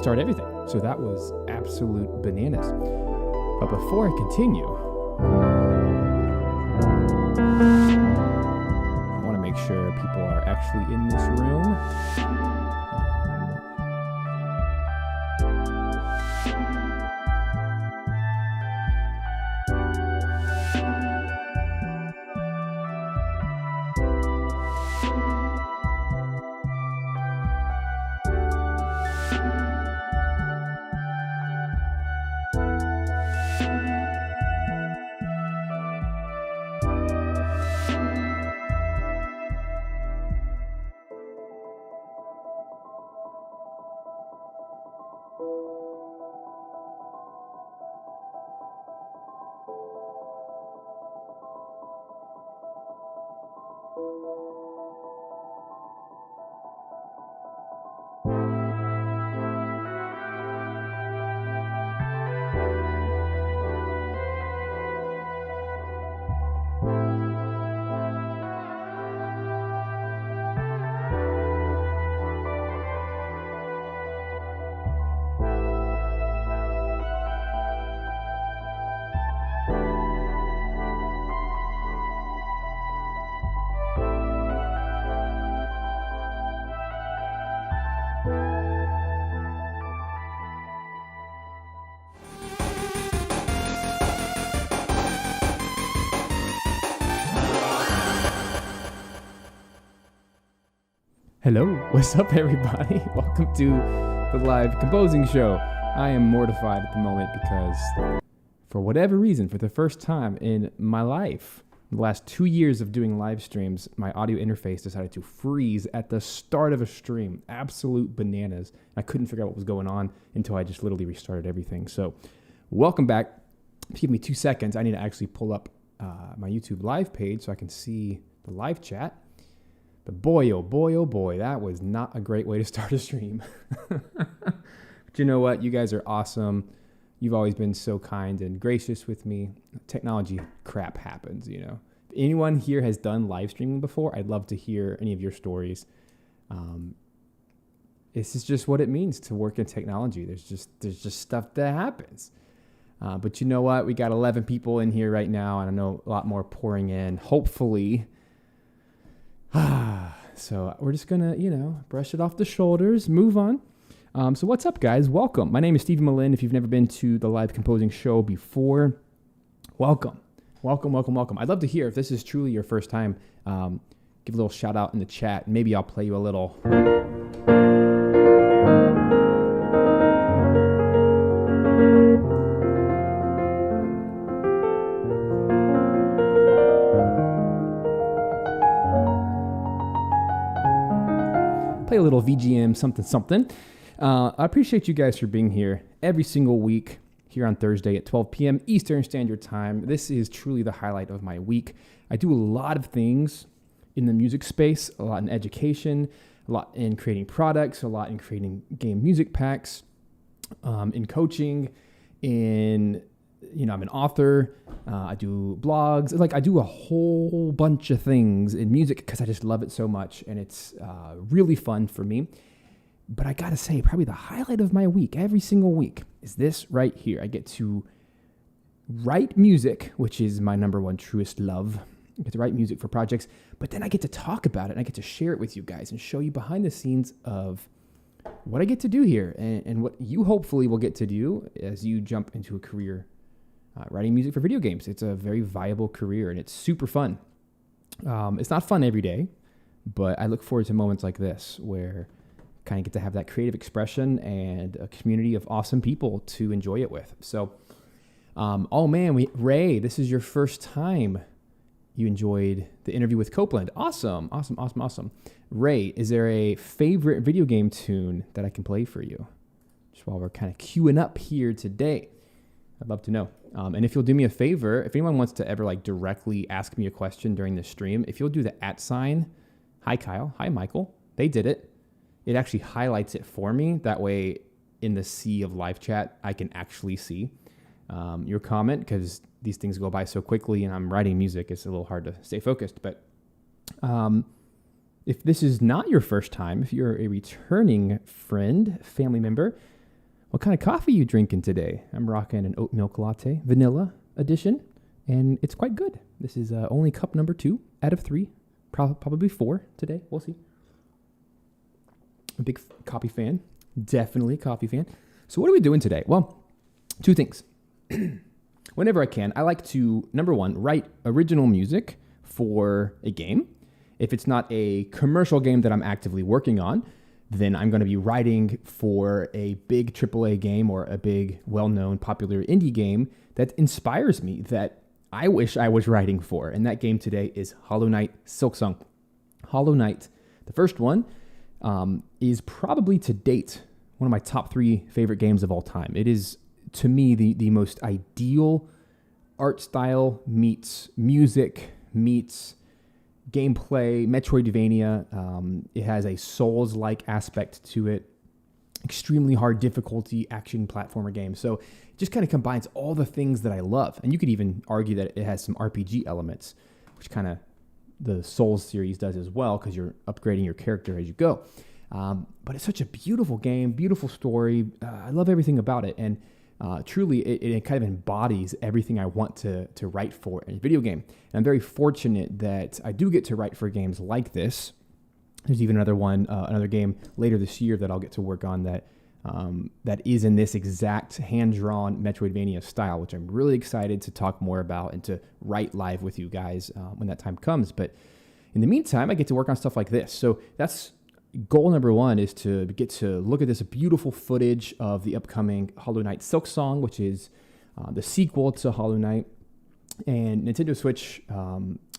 restart everything. So that was absolute bananas. But before I continue, I want to make sure people are actually in this room. Hello, what's up everybody? Welcome to the live composing show. I am mortified at the moment because for whatever reason, for the first time in my life, the last 2 years of doing live streams, my audio interface decided to freeze at the start of a stream. Absolute bananas. I couldn't figure out what was going on until I just literally restarted everything. So welcome back. Give me 2 seconds. I need to actually pull up my YouTube live page so I can see the live chat. But boy, oh boy, that was not a great way to start a stream. But you know what? You guys are awesome. You've always been so kind and gracious with me. Technology crap happens, you know. If anyone here has done live streaming before, I'd love to hear any of your stories. This is just what it means to work in technology. There's just stuff that happens. But you know what? We got 11 people in here right now, and I know a lot more pouring in. Hopefully. So we're just going to, brush it off the shoulders, move on. So what's up, guys? Welcome. My name is Stephen Malin. If you've never been to the live composing show before, welcome. I'd love to hear if this is truly your first time. Give a little shout out in the chat. Maybe I'll play you a little. Play a little VGM something. I appreciate you guys for being here every single week here on Thursday at 12 p.m. Eastern Standard Time. This is truly the highlight of my week. I do a lot of things in the music space, a lot in education, a lot in creating products, a lot in creating game music packs, in coaching, I'm an author. I do blogs. I do a whole bunch of things in music because I just love it so much, and it's really fun for me. But I gotta say, probably the highlight of my week, every single week, is this right here. I get to write music, which is my number one truest love. I get to write music for projects, but then I get to talk about it, and I get to share it with you guys and show you behind the scenes of what I get to do here and what you hopefully will get to do as you jump into a career writing music for video games. It's a very viable career, and it's super fun. It's not fun every day, but I look forward to moments like this where I kind of get to have that creative expression and a community of awesome people to enjoy it with. So, Ray, this is your first time you enjoyed the interview with Copeland. Awesome. Ray, is there a favorite video game tune that I can play for you? Just while we're kind of queuing up here today. I'd love to know. And if you'll do me a favor, if anyone wants to ever directly ask me a question during the stream, if you'll do the @, hi Kyle, hi Michael, they did it. It actually highlights it for me. That way in the sea of live chat, I can actually see your comment, because these things go by so quickly and I'm writing music. It's a little hard to stay focused. But if this is not your first time, if you're a returning friend, family member, What kind of coffee you drinking today? I'm rocking an oat milk latte, vanilla edition, and it's quite good. This is only cup number 2 out of 3, probably 4 today. We'll see. A big coffee fan, definitely a coffee fan. So what are we doing today? Well, 2 things. Whenever I can, I like to, number 1, write original music for a game. If it's not a commercial game that I'm actively working on, then I'm going to be writing for a big AAA game or a big, well-known, popular indie game that inspires me, that I wish I was writing for. And that game today is Hollow Knight Silksong. Hollow Knight, the first one, is probably to date one of my top 3 favorite games of all time. It is, to me, the most ideal art style meets music meets gameplay, Metroidvania. It has a Souls-like aspect to it, extremely hard difficulty action platformer game. So it just kind of combines all the things that I love. And you could even argue that it has some RPG elements, which kind of the Souls series does as well, because you're upgrading your character as you go. But it's such a beautiful game, beautiful story. I love everything about it. And truly, it kind of embodies everything I want to write for in a video game. And I'm very fortunate that I do get to write for games like this. There's even another game later this year that I'll get to work on that is in this exact hand-drawn Metroidvania style, which I'm really excited to talk more about and to write live with you guys when that time comes. But in the meantime, I get to work on stuff like this. So that's goal number 1, is to get to look at this beautiful footage of the upcoming Hollow Knight Silksong, which is the sequel to Hollow Knight. And Nintendo Switch,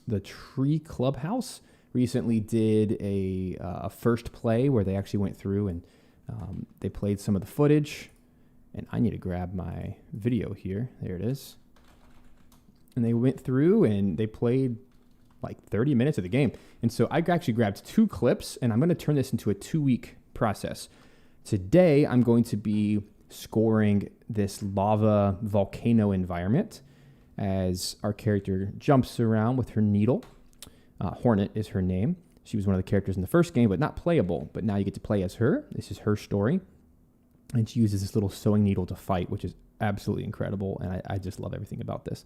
the Tree Clubhouse, recently did a first play where they actually went through and they played some of the footage. And I need to grab my video here. There it is. And they went through and they played like 30 minutes of the game. And so I actually grabbed 2 clips, and I'm going to turn this into a 2-week process. Today, I'm going to be scoring this lava volcano environment as our character jumps around with her needle. Hornet is her name. She was one of the characters in the first game, but not playable. But now you get to play as her. This is her story. And she uses this little sewing needle to fight, which is absolutely incredible. And I just love everything about this.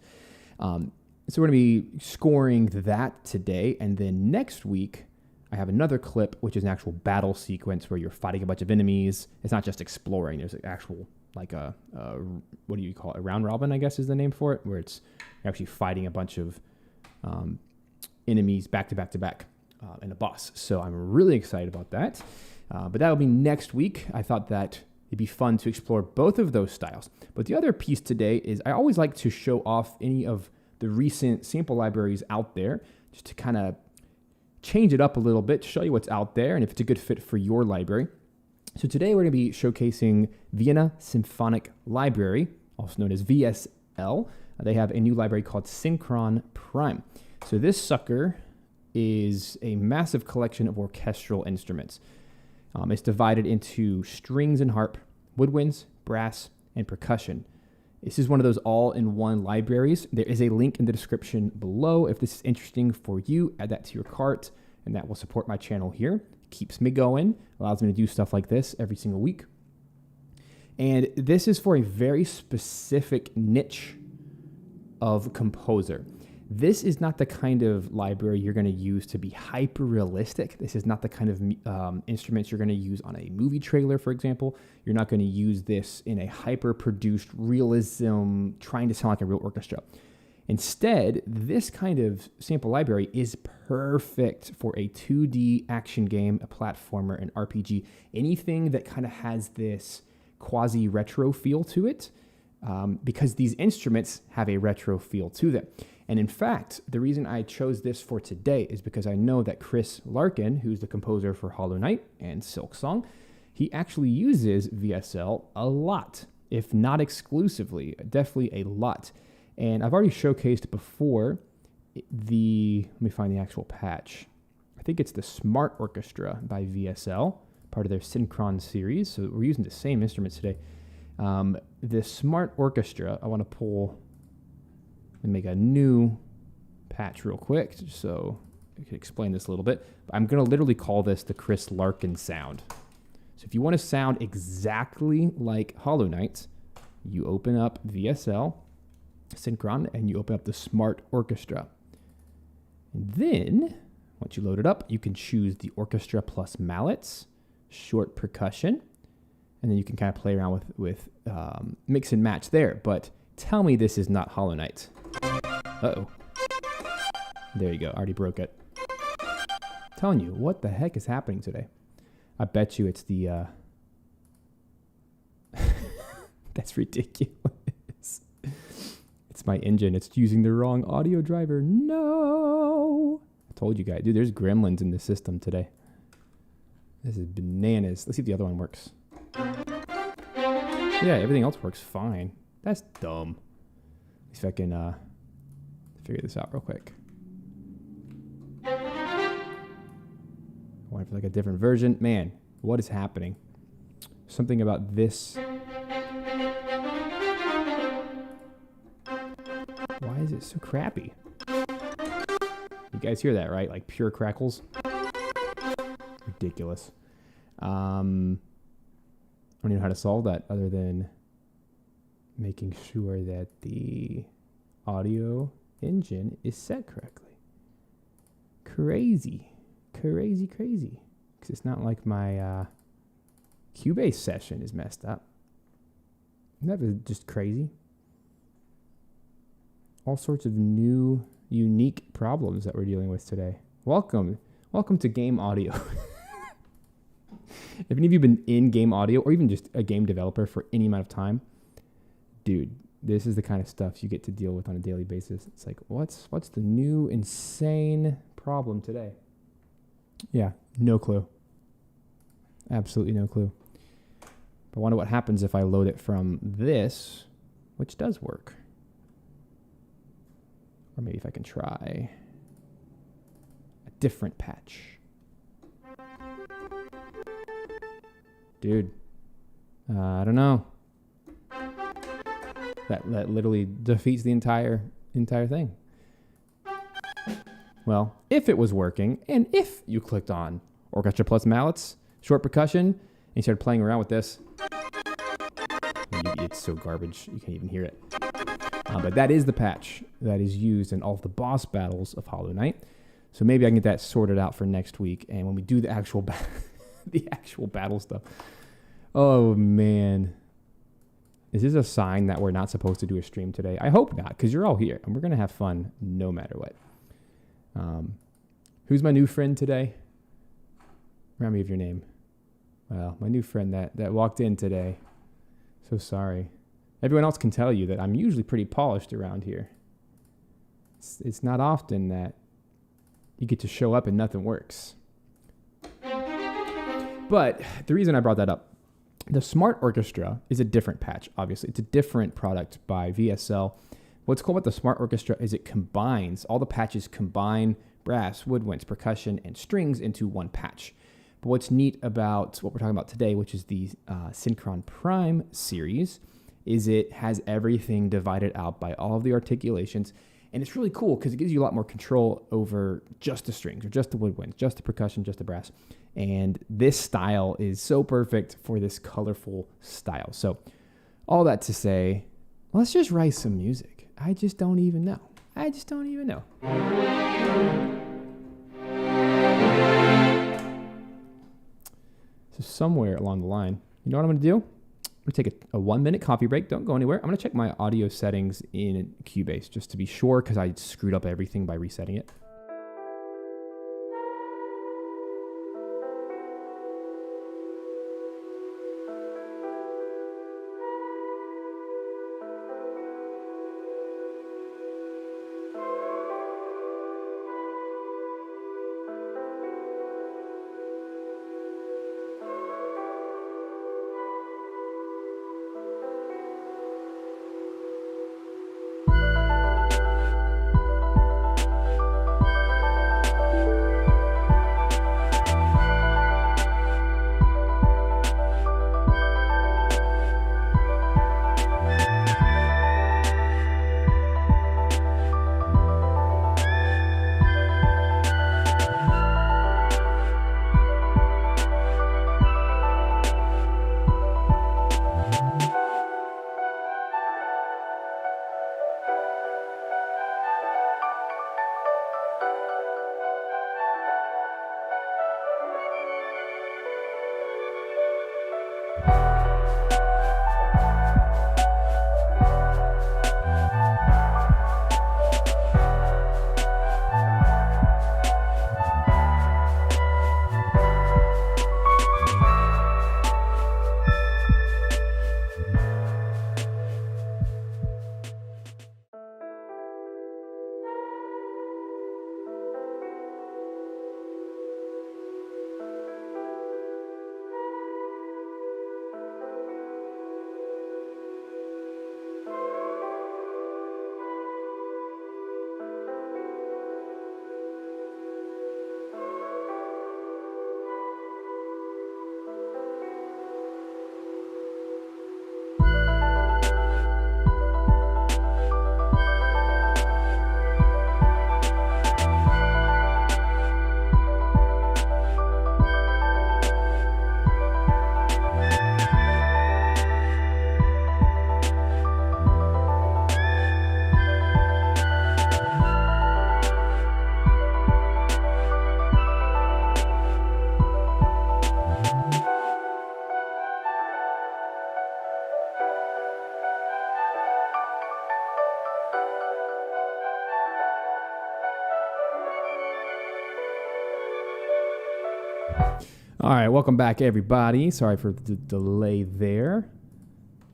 So we're going to be scoring that today. And then next week, I have another clip, which is an actual battle sequence where you're fighting a bunch of enemies. It's not just exploring. There's an actual, like what do you call it? A round robin, I guess is the name for it, where it's you're actually fighting a bunch of enemies back to back to back and a boss. So I'm really excited about that. But that'll be next week. I thought that it'd be fun to explore both of those styles. But the other piece today is I always like to show off any of the recent sample libraries out there, just to kind of change it up a little bit, to show you what's out there and if it's a good fit for your library. So today we're going to be showcasing Vienna Symphonic Library, also known as VSL. They have a new library called Synchron Prime. So this sucker is a massive collection of orchestral instruments. It's divided into strings and harp, woodwinds, brass, and percussion. This is one of those all-in-one libraries. There is a link in the description below. If this is interesting for you, add that to your cart, and that will support my channel here. Keeps me going, allows me to do stuff like this every single week. And this is for a very specific niche of composer. This is not the kind of library you're going to use to be hyper-realistic. This is not the kind of instruments you're going to use on a movie trailer, for example. You're not going to use this in a hyper-produced realism, trying to sound like a real orchestra. Instead, this kind of sample library is perfect for a 2D action game, a platformer, an RPG, anything that kind of has this quasi-retro feel to it, because these instruments have a retro feel to them. And in fact, the reason I chose this for today is because I know that Chris Larkin, who's the composer for Hollow Knight and Silksong, he actually uses VSL a lot, if not exclusively, definitely a lot. And I've already showcased before let me find the actual patch. I think it's the Smart Orchestra by VSL, part of their Synchron series. So we're using the same instruments today. The Smart Orchestra, I want to pull and make a new patch real quick so I can explain this a little bit. I'm going to literally call this the Chris Larkin sound. So if you want to sound exactly like Hollow Knight, you open up VSL Synchron and you open up the Smart Orchestra. And then, once you load it up, you can choose the Orchestra plus mallets, short percussion, and then you can kind of play around with mix and match there. But tell me this is not Hollow Knight. Uh-oh. There you go. Already broke it. Telling you, what the heck is happening today? I bet you it's the... That's ridiculous. It's my engine. It's using the wrong audio driver. No! I told you guys. Dude, there's gremlins in the system today. This is bananas. Let's see if the other one works. Yeah, everything else works fine. That's dumb. Let's see if I can figure this out real quick. I wonder if like a different version. Man, what is happening? Something about this. Why is it so crappy? You guys hear that, right? Like pure crackles. Ridiculous. I don't even know how to solve that other than making sure that the audio engine is set correctly. Crazy. Because it's not like my Cubase session is messed up. That was just crazy. All sorts of new, unique problems that we're dealing with today. Welcome to game audio. If any of you have been in game audio or even just a game developer for any amount of time, dude, this is the kind of stuff you get to deal with on a daily basis. It's like, what's the new insane problem today? Yeah, no clue. Absolutely no clue. But I wonder what happens if I load it from this, which does work. Or maybe if I can try a different patch. Dude, I don't know. That literally defeats the entire thing. Well, if it was working, and if you clicked on Orchestra plus mallets, short percussion, and you started playing around with this, it's so garbage, you can't even hear it. But that is the patch that is used in all of the boss battles of Hollow Knight. So maybe I can get that sorted out for next week, and when we do the actual battle stuff. Oh, man. Is this a sign that we're not supposed to do a stream today? I hope not, because you're all here, and we're going to have fun no matter what. Who's my new friend today? Remind me of your name. Well, my new friend that walked in today. So sorry. Everyone else can tell you that I'm usually pretty polished around here. It's not often that you get to show up and nothing works. But the reason I brought that up, the Smart Orchestra is a different patch, obviously. It's a different product by VSL. What's cool about the Smart Orchestra is it combines, all the patches combine brass, woodwinds, percussion, and strings into one patch. But what's neat about what we're talking about today, which is the Synchron Prime series, is it has everything divided out by all of the articulations. And it's really cool because it gives you a lot more control over just the strings or just the woodwinds, just the percussion, just the brass. And this style is so perfect for this colorful style. So all that to say, let's just write some music. I just don't even know. So somewhere along the line, you know what I'm going to do? I'm going to take a 1-minute coffee break. Don't go anywhere. I'm going to check my audio settings in Cubase just to be sure because I screwed up everything by resetting it. All right, welcome back, everybody. Sorry for the delay there.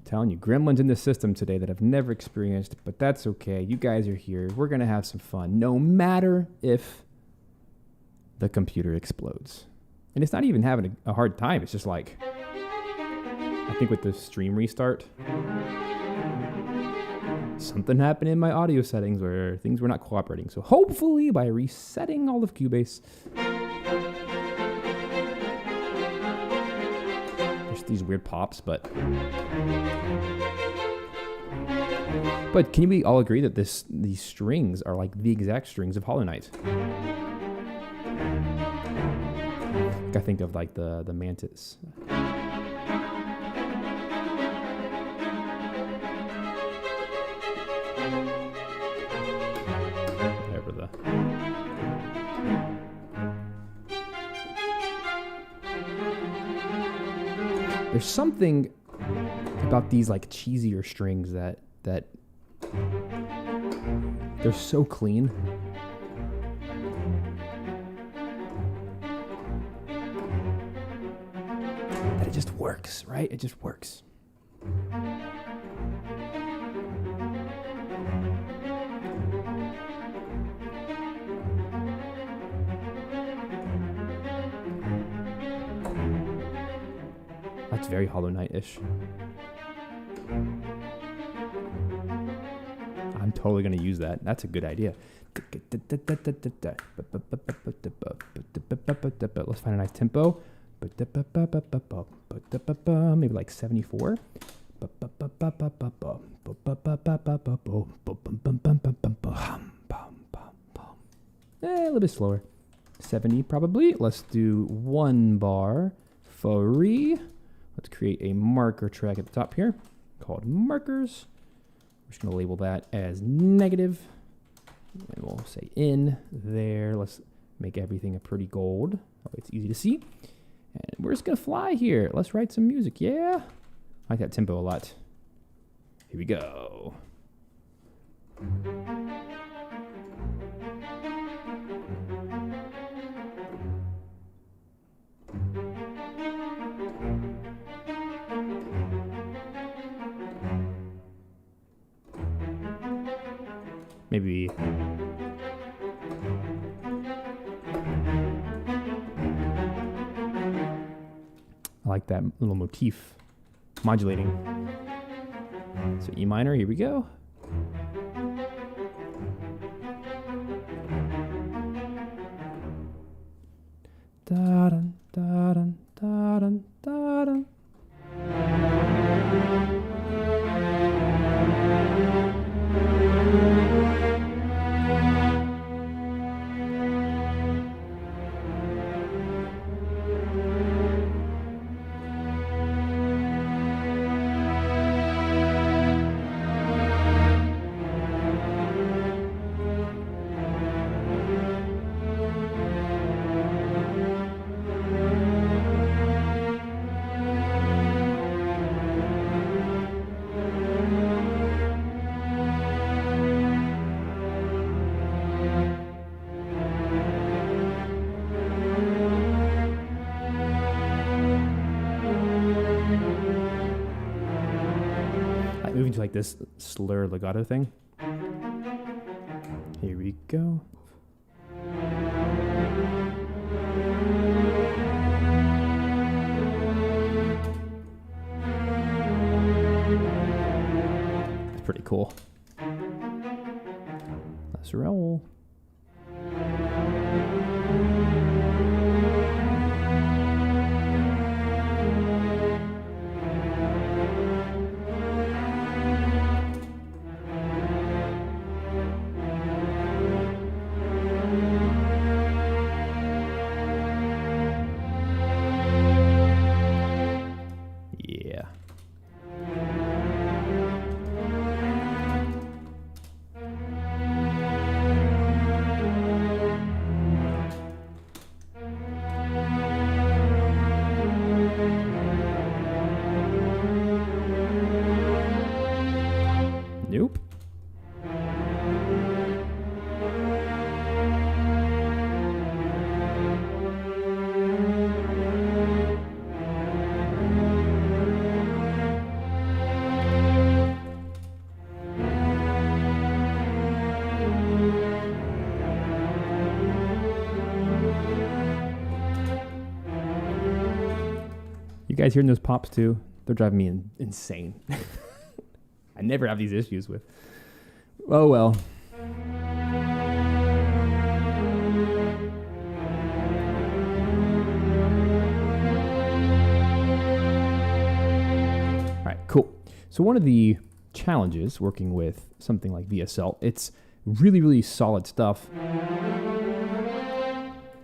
Telling you, gremlins in the system today that I've never experienced, but that's okay. You guys are here. We're going to have some fun, no matter if the computer explodes. And it's not even having a hard time. It's just like, I think with the stream restart, something happened in my audio settings where things were not cooperating. So hopefully by resetting all of Cubase, there's these weird pops, but can we all agree that these strings are like the exact strings of Hollow Knight? I think of like the Mantis. Whatever the. There's something about these like cheesier strings that they're so clean. That it just works, right? It just works. That's very Hollow Knight-ish. I'm totally going to use that. That's a good idea. Let's find a nice tempo. Maybe like 74. A little bit slower. 70 probably. Let's do 1 bar free. Let's create a marker track at the top here called markers. We're just going to label that as negative. And we'll say in there. Let's make everything a pretty gold. That way it's easy to see. And we're just going to fly here. Let's write some music. Yeah. I like that tempo a lot. Here we go. Maybe I like that little motif modulating. So E minor, here we go. Da-dun, da-dun, da-dun, da-dun. Moving to like this slur legato thing. Here we go. That's pretty cool. Let's roll. You guys hearing those pops too? They're driving me insane. I never have these issues with. Oh well. All right, cool. So one of the challenges working with something like VSL, it's really, really solid stuff.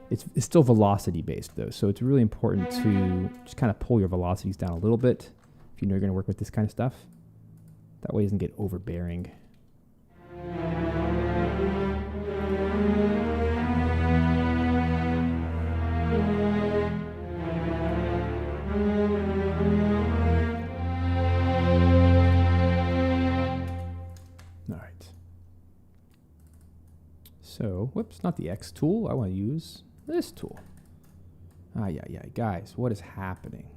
It's still velocity based though, so it's really important to just kind of pull your velocities down a little bit if you know you're going to work with this kind of stuff. That way it doesn't get overbearing. All right. So, whoops, not the X tool. I want to use this tool. Yeah, guys, what is happening?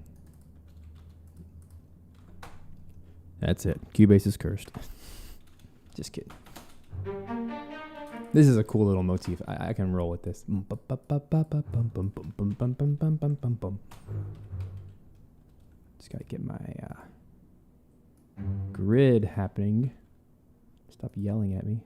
That's it. Cubase is cursed. Just kidding. This is a cool little motif. I can roll with this. Just gotta get my grid happening. Stop yelling at me.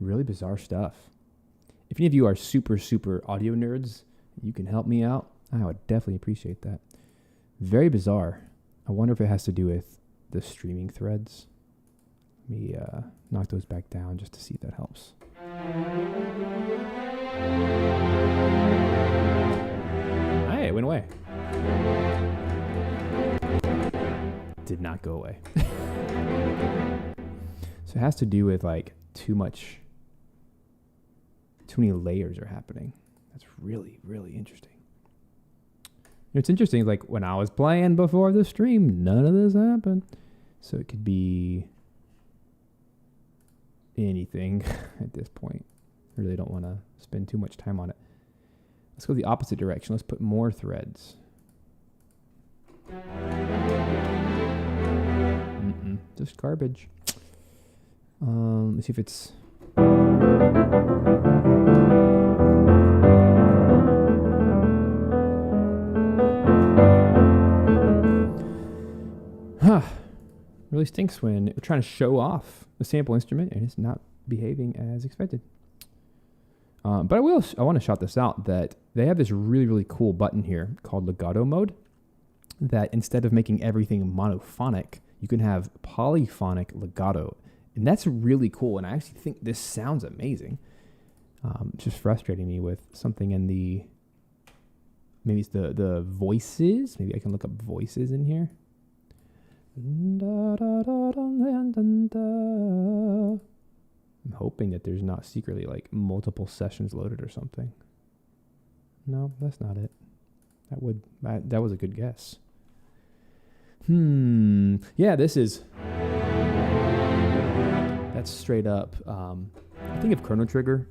Really bizarre stuff. If any of you are super audio nerds, you can help me out. I would definitely appreciate that. Very bizarre. I wonder if it has to do with the streaming threads. Let me knock those back down just to see if that helps. Hey, it went away. Did not go away. So it has to do with like too many layers are happening. That's really, really interesting. It's interesting, like when I was playing before the stream, none of this happened. So it could be anything at this point. I really don't want to spend too much time on it. Let's go the opposite direction. Let's put more threads. Just garbage. Let's see if it's... Really stinks when we're trying to show off a sample instrument and it's not behaving as expected. But I want to shout this out that they have this really, really cool button here called legato mode that instead of making everything monophonic, you can have polyphonic legato. And that's really cool. And I actually think this sounds amazing. It's just frustrating me with something in the, maybe it's the voices. Maybe I can look up voices in here. I'm hoping that there's not secretly like multiple sessions loaded or something. No, that's not it. That was a good guess. Yeah, this is... That's straight up. I think of Chrono Trigger.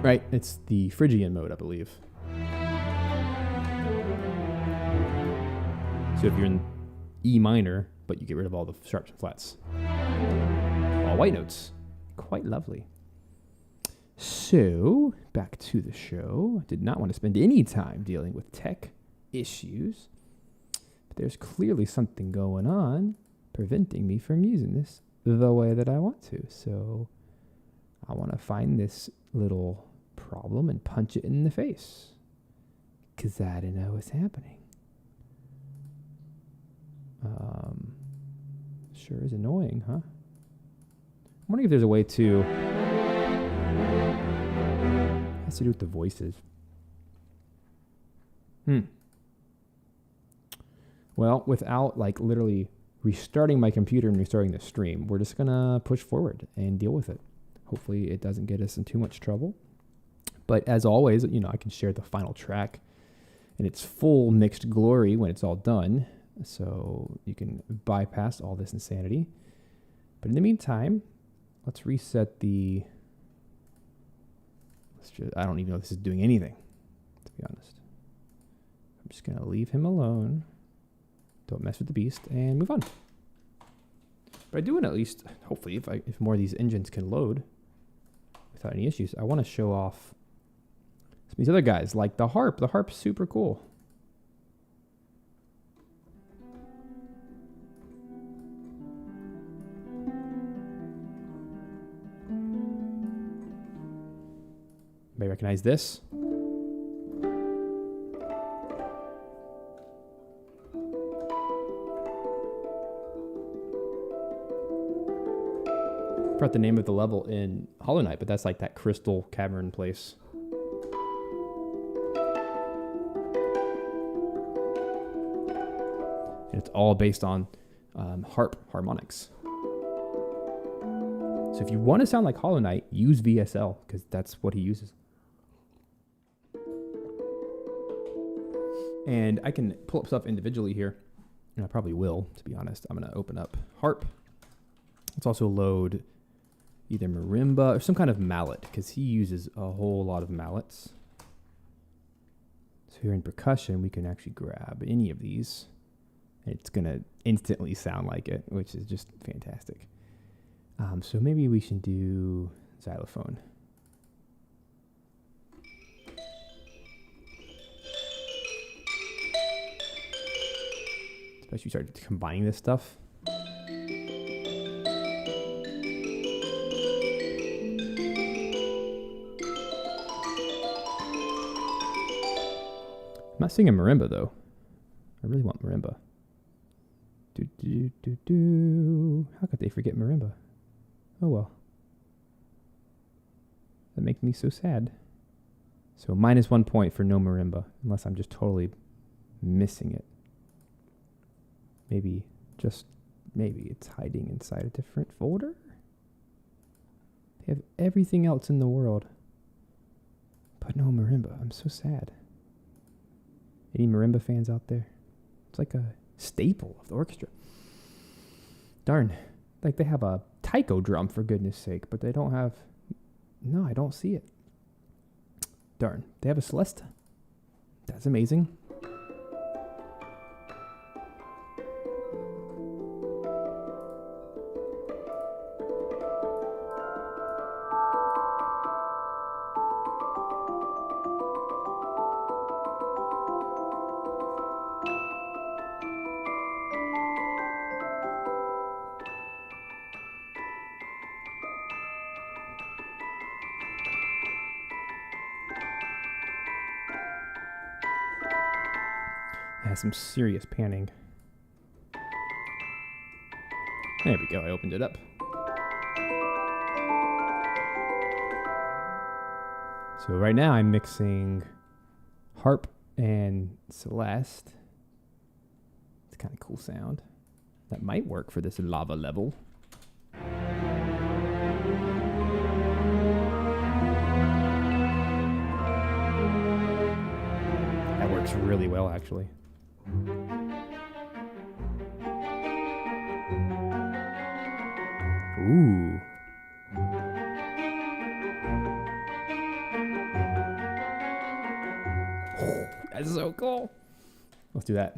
Right, it's the Phrygian mode, I believe. So if you're in E minor, but you get rid of all the sharps and flats. All white notes. Quite lovely. So, back to the show. I did not want to spend any time dealing with tech issues. But there's clearly something going on preventing me from using this the way that I want to. So, I want to find this little problem and punch it in the face. Because I don't know what's happening. Sure is annoying, huh? I'm wondering if there's a way to... It has to do with the voices. Well, without like literally restarting my computer and restarting the stream, we're just gonna push forward and deal with it. Hopefully it doesn't get us in too much trouble. But as always, you know, I can share the final track in its full mixed glory when it's all done. So you can bypass all this insanity. But in the meantime, let's reset the... I don't even know if this is doing anything, to be honest. I'm just going to leave him alone. Don't mess with the beast and move on. But I do want to at least, hopefully, if more of these engines can load without any issues, I want to show off some of these other guys, like the harp. The harp's super cool. Anybody recognize this? I forgot the name of the level in Hollow Knight, but that's like that crystal cavern place. And it's all based on harp harmonics. So if you want to sound like Hollow Knight, use VSL, because that's what he uses. And I can pull up stuff individually here, and I probably will, to be honest. I'm going to open up harp. Let's also load either marimba or some kind of mallet, because he uses a whole lot of mallets. So here in percussion, we can actually grab any of these. It's going to instantly sound like it, which is just fantastic. So maybe we should do xylophone. Especially start combining this stuff. I'm not singing marimba though. I really want marimba. Do do do do. How could they forget marimba? Oh well. That makes me so sad. So -1 point for no marimba, unless I'm just totally missing it. Maybe, just maybe it's hiding inside a different folder. They have everything else in the world, but no marimba. I'm so sad. Any marimba fans out there? It's like a staple of the orchestra. Darn. Like they have a taiko drum, for goodness sake, but they don't have... No, I don't see it. Darn. They have a celeste. That's amazing. Some serious panning. There we go. I opened it up. So right now I'm mixing harp and celeste. It's kind of cool sound. That might work for this lava level. That works really well, actually. Ooh. That's so cool. Let's do that.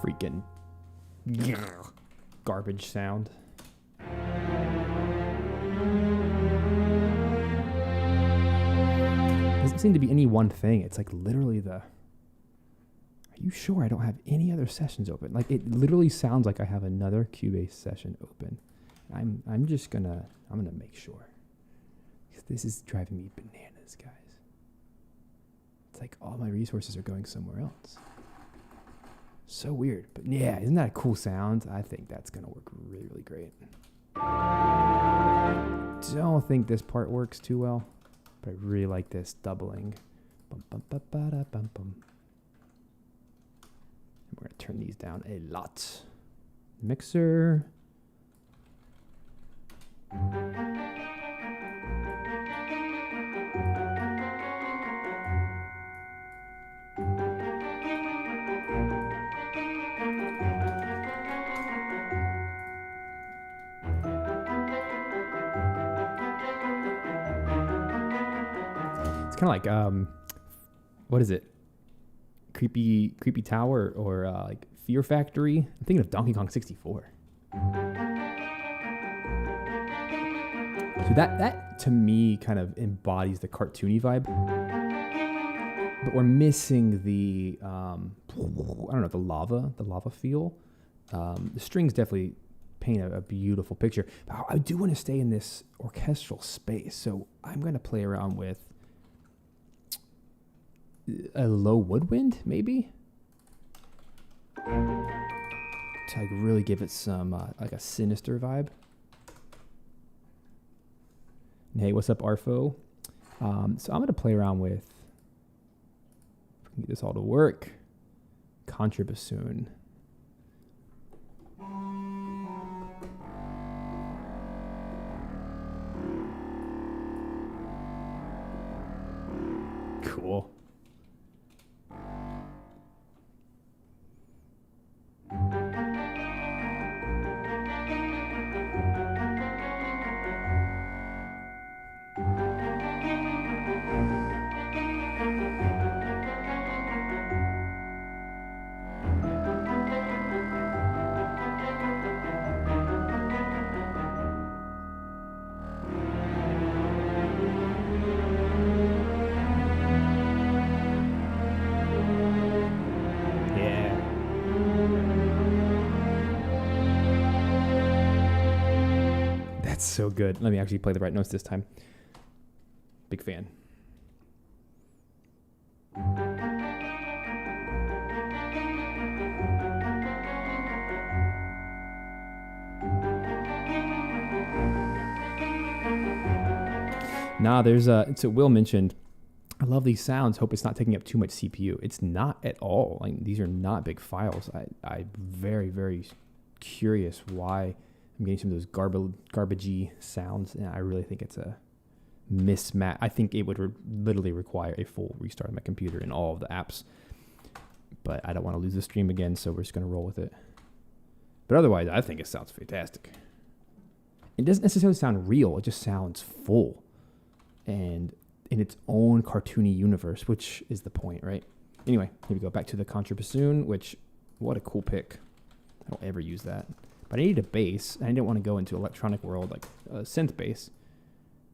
Freaking garbage sound. doesn't seem to be any one thing. It's like literally are you sure I don't have any other sessions open? Like it literally sounds like I have another Cubase session open. I'm gonna make sure. This is driving me bananas, guys. It's like all my resources are going somewhere else. So weird, but yeah, isn't that a cool sound? I think that's gonna work really, really great. Don't think this part works too well, but I really like this doubling. Bum, bum, ba, ba, da, bum, bum. We're gonna turn these down a lot. Mixer. It's kind of like what is it? Creepy Tower or like Fear Factory. I'm thinking of Donkey Kong 64. So that to me kind of embodies the cartoony vibe, but we're missing the I don't know, the lava feel. The strings definitely paint a beautiful picture. But I do want to stay in this orchestral space, so I'm going to play around with a low woodwind, maybe, to like really give it some like a sinister vibe. And hey, what's up, Arfo? So I'm gonna play around with, if we can get this all to work, contrabassoon. Cool. So good. Let me actually play the right notes this time. Big fan. Nah, there's so Will mentioned, I love these sounds. Hope it's not taking up too much CPU. It's not at all. Like, these are not big files. I'm very, very curious why I'm getting some of those garbagey sounds, and I really think it's a mismatch. I think it would literally require a full restart of my computer and all of the apps, but I don't want to lose the stream again, so we're just going to roll with it. But otherwise, I think it sounds fantastic. It doesn't necessarily sound real. It just sounds full and in its own cartoony universe, which is the point, right? Anyway, here we go. Back to the contrabassoon, which, what a cool pick. I don't ever use that. But I needed a bass, and I didn't want to go into electronic world like a synth bass.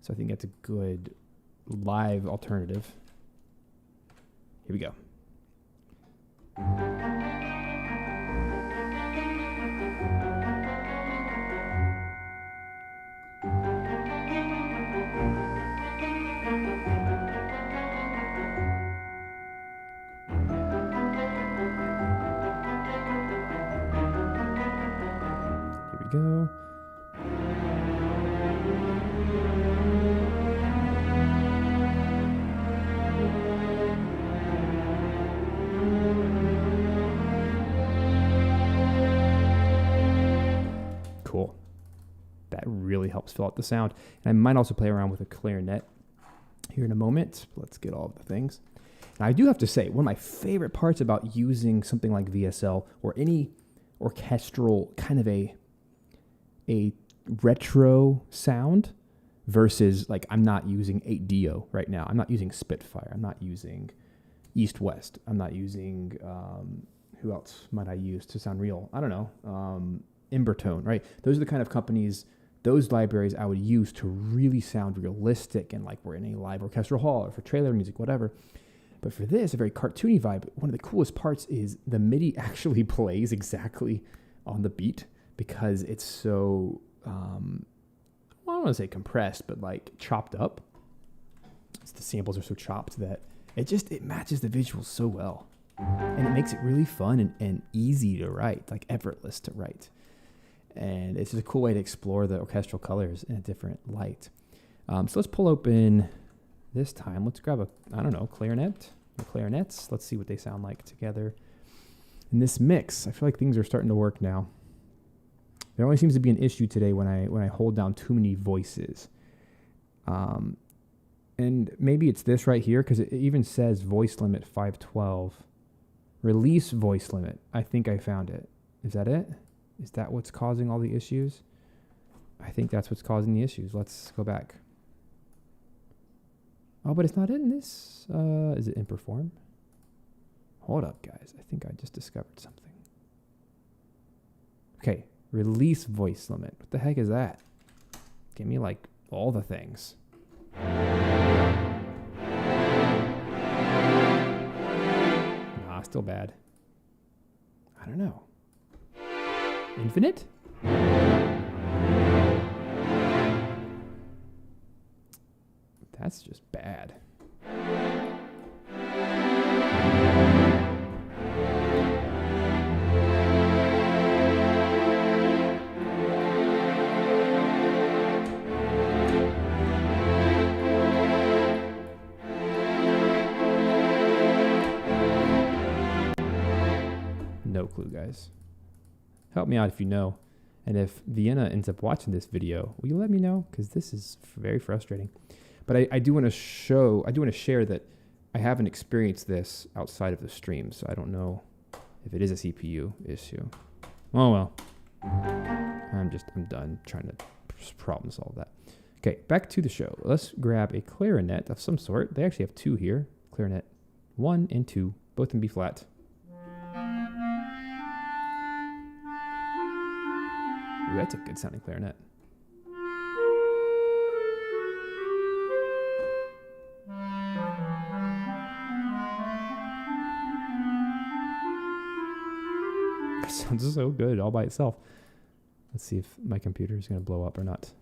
So I think that's a good live alternative. Here we go. Go. Cool. That really helps fill out the sound. And I might also play around with a clarinet here in a moment. Let's get all of the things. Now, I do have to say, one of my favorite parts about using something like VSL or any orchestral kind of a retro sound versus, like, I'm not using 8Dio right now. I'm not using Spitfire. I'm not using East West. I'm not using, who else might I use to sound real? I don't know. Embertone, right? Those are the kind of companies those libraries I would use to really sound realistic and like we're in a live orchestral hall or for trailer music, whatever. But for this, a very cartoony vibe, one of the coolest parts is the MIDI actually plays exactly on the beat because it's so, I don't want to say compressed, but like chopped up. The samples are so chopped that it matches the visuals so well. And it makes it really fun and easy to write, like effortless to write. And it's just a cool way to explore the orchestral colors in a different light. So let's pull open this time. Let's grab clarinet or clarinets. Let's see what they sound like together. In this mix, I feel like things are starting to work now. There only seems to be an issue today when I hold down too many voices. And maybe it's this right here because it even says voice limit 512. Release voice limit. I think I found it. Is that it? Is that what's causing all the issues? I think that's what's causing the issues. Let's go back. Oh, but it's not in this. Is it in perform? Hold up, guys. I think I just discovered something. Okay. Release voice limit. What the heck is that? Give me like all the things. Nah, still bad. I don't know. Infinite? That's just bad. No clue, guys. Help me out if you know. And if Vienna ends up watching this video, will you let me know? Because this is very frustrating. But I do want to share that I haven't experienced this outside of the stream, so I don't know if it is a CPU issue. Oh well. I'm done trying to problem solve that. Okay, back to the show. Let's grab a clarinet of some sort. They actually have two here. Clarinet 1 and 2, both in B flat. Ooh, that's a good sounding clarinet. It sounds so good all by itself. Let's see if my computer is going to blow up or not.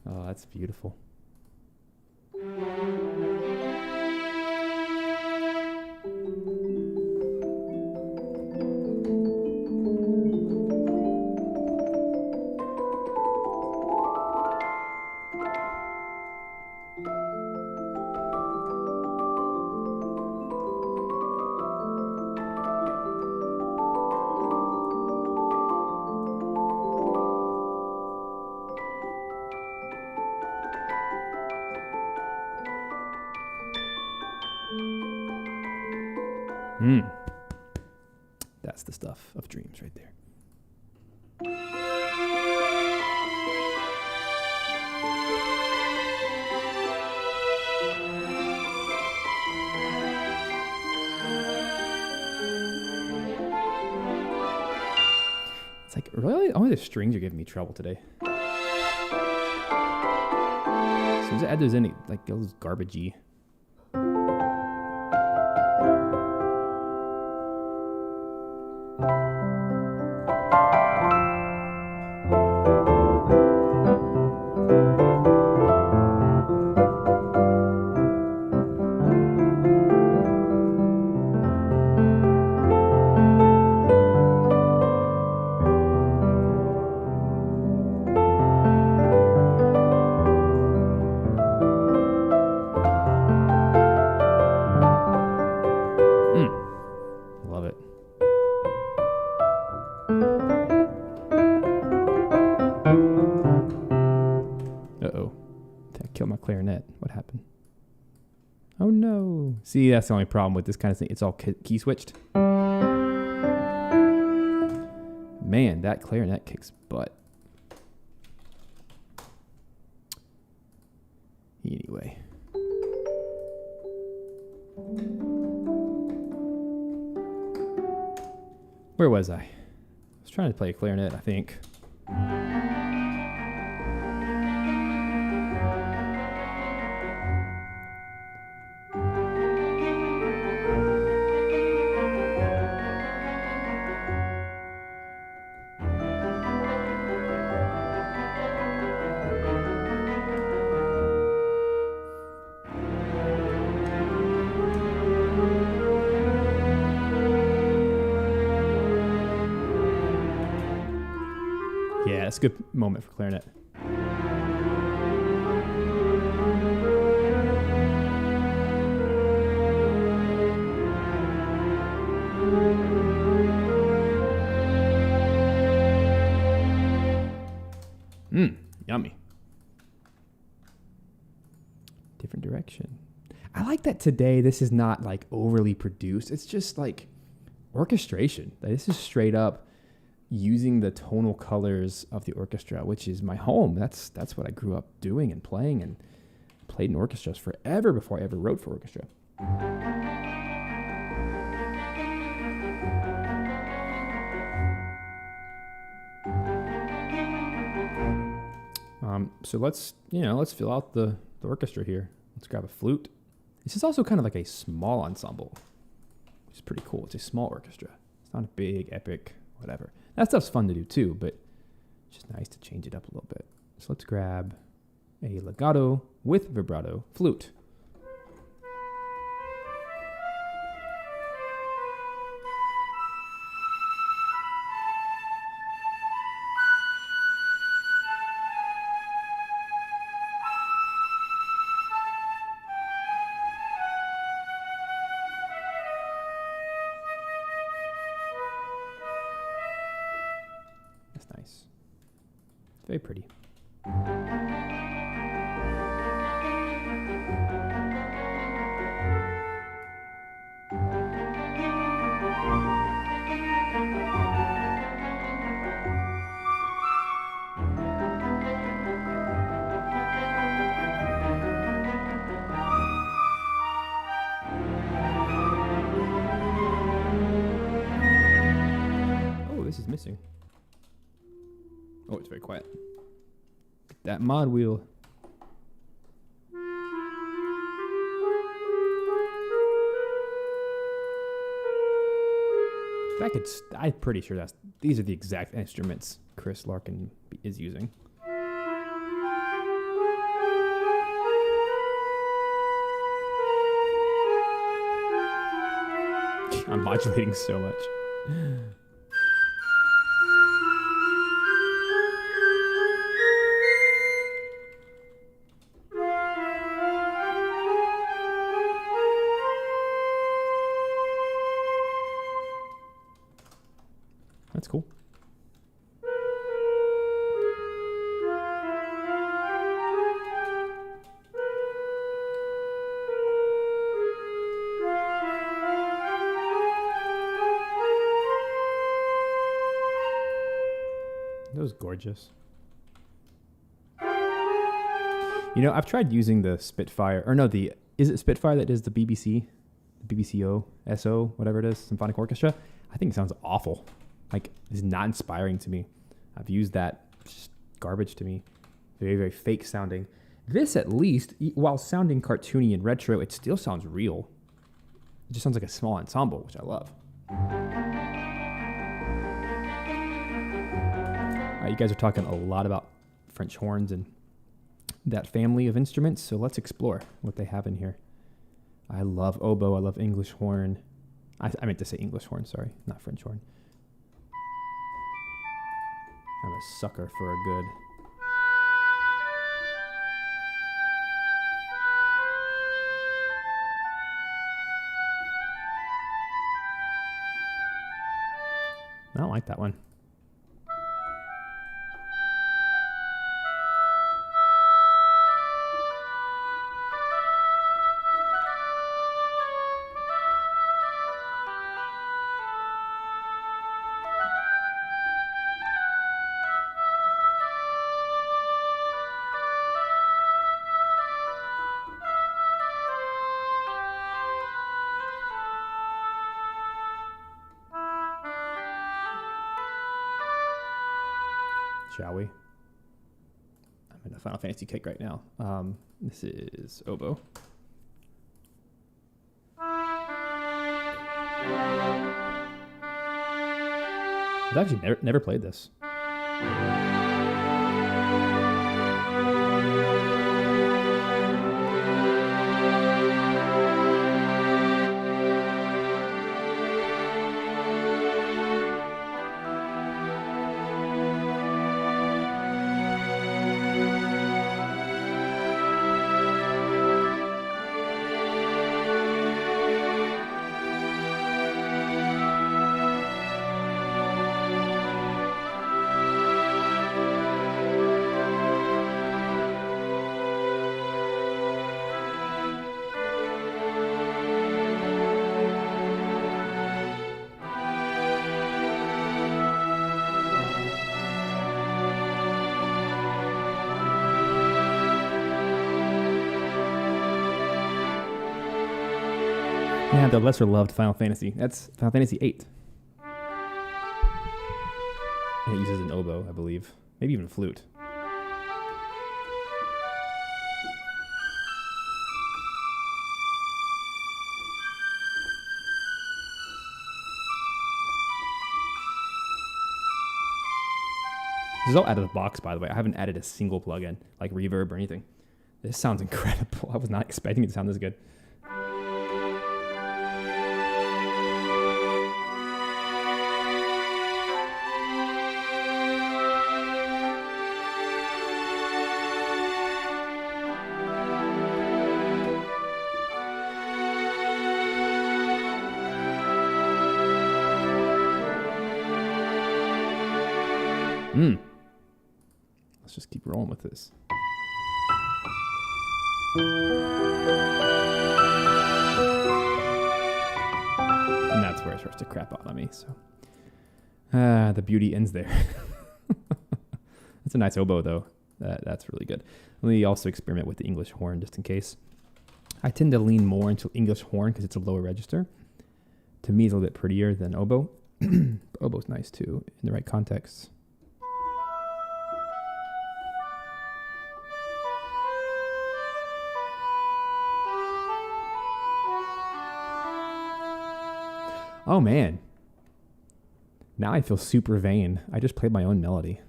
Oh, that's beautiful. That's the stuff of dreams right there. It's like, really? Only the strings are giving me trouble today. As soon as I add those in, like, goes garbagey. Oh no. See, that's the only problem with this kind of thing. It's all key switched. Man, that clarinet kicks butt. Anyway. Where was I? I was trying to play a clarinet, I think. Yeah, it's a good moment for clarinet. Yummy. Different direction. I like that today this is not like overly produced. It's just like orchestration. This is straight up using the tonal colors of the orchestra, which is my home. That's what I grew up doing and playing, and played in orchestras forever before I ever wrote for orchestra. So let's fill out the orchestra here. Let's grab a flute. This is also kind of like a small ensemble, which is pretty cool. It's a small orchestra. It's not a big, epic, whatever. That stuff's fun to do too, but it's just nice to change it up a little bit. So let's grab a legato with vibrato flute. Nice. It's very pretty. Oh, this is missing. Oh, it's very quiet. That mod wheel. I'm pretty sure these are the exact instruments Chris Larkin is using. I'm modulating so much. That's cool. That was gorgeous. You know, I've tried using the Spitfire, or no, is it Spitfire that does the BBC? The BBCO, SO, whatever it is, Symphonic Orchestra? I think it sounds awful. Like, it's not inspiring to me. I've used that, just garbage to me. Very, very fake sounding. This, at least, while sounding cartoony and retro, it still sounds real. It just sounds like a small ensemble, which I love. You guys are talking a lot about French horns and that family of instruments, so let's explore what they have in here. I love oboe. I love English horn. I meant to say English horn, sorry, not French horn. I'm a sucker for a good... I don't like that one. shall we? I'm in a Final Fantasy kick right now. This is oboe. I've actually never played this. Yeah, the lesser loved Final Fantasy. That's Final Fantasy VIII. And it uses an oboe, I believe. Maybe even a flute. This is all out of the box, by the way. I haven't added a single plugin, like reverb or anything. This sounds incredible. I was not expecting it to sound this good. Let's just keep rolling with this. And that's where it starts to crap out on me. So the beauty ends there. That's a nice oboe, though. That's really good. Let me also experiment with the English horn just in case. I tend to lean more into English horn because it's a lower register. To me, it's a little bit prettier than oboe. Oboe's nice, too, in the right context. Oh, man. Now I feel super vain. I just played my own melody.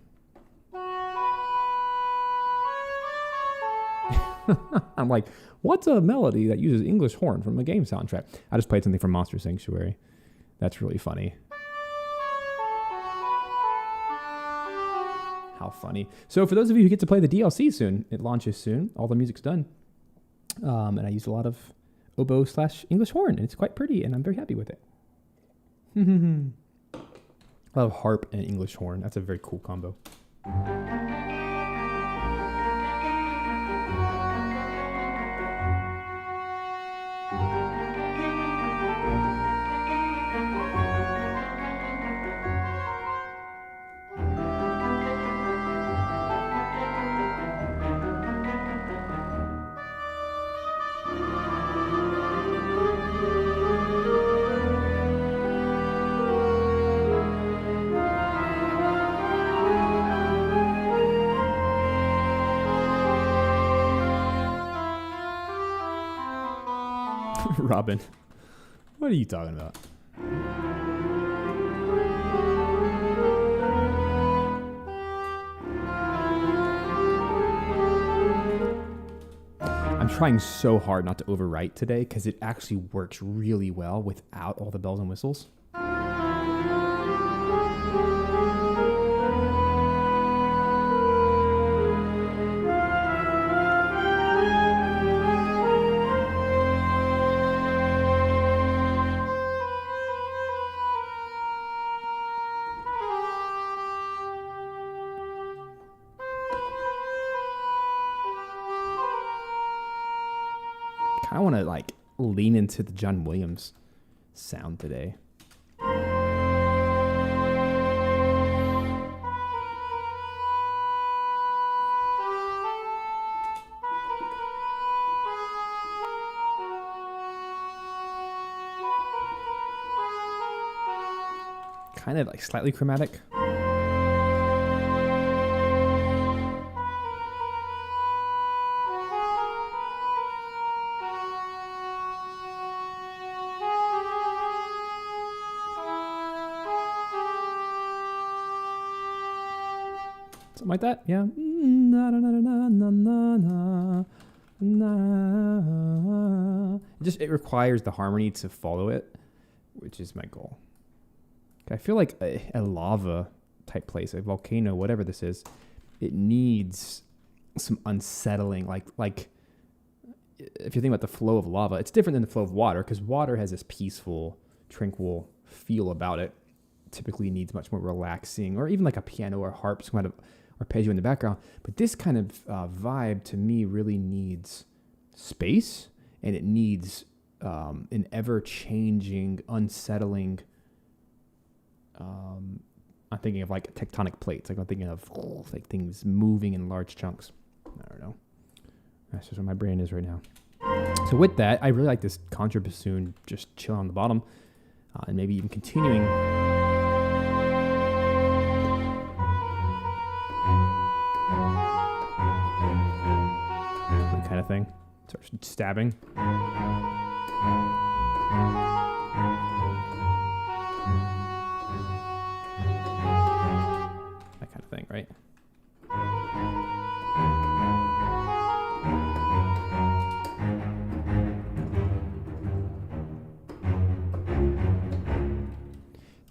I'm like, what's a melody that uses English horn from a game soundtrack? I just played something from Monster Sanctuary. That's really funny. How funny. So for those of you who get to play the DLC soon, it launches soon. All the music's done. And I use a lot of oboe / English horn, and it's quite pretty, and I'm very happy with it. A lot of harp and English horn. That's a very cool combo. Robin, what are you talking about? I'm trying so hard not to overwrite today because it actually works really well without all the bells and whistles. I want to like lean into the John Williams sound today. Kind of like slightly chromatic. Something like that, yeah. Na, na, na, na, na, na, na, na. It requires the harmony to follow it, which is my goal. I feel like a lava type place, a volcano, whatever this is, it needs some unsettling, like if you think about the flow of lava, it's different than the flow of water, because water has this peaceful, tranquil feel about it. Typically needs much more relaxing, or even like a piano or harp, some kind of arpeggio in the background. But this kind of vibe to me really needs space, and it needs an ever-changing, unsettling. I'm thinking of like tectonic plates. Like I'm thinking of like things moving in large chunks. I don't know. That's just where my brain is right now. So with that, I really like this contrabassoon just chilling on the bottom, and maybe even continuing. That kind of thing. Starts stabbing. That kind of thing, right?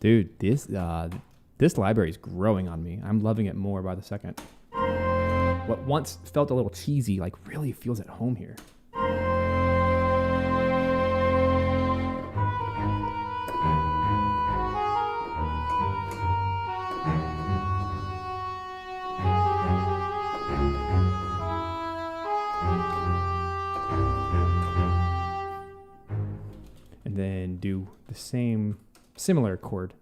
Dude, this library is growing on me. I'm loving it more by the second. What once felt a little cheesy, like really feels at home here. And then do the similar chord.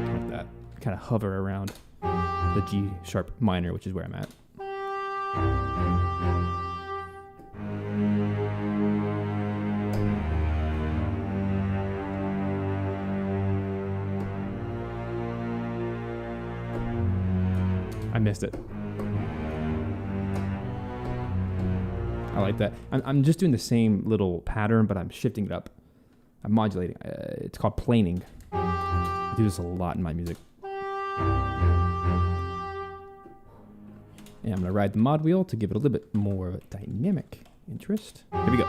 Like that. Kind of hover around the G sharp minor, which is where I'm at. I missed it. I like that. I'm just doing the same little pattern, but I'm shifting it up. I'm modulating. It's called planing. I do this a lot in my music. And I'm going to ride the mod wheel to give it a little bit more of a dynamic interest. Here we go.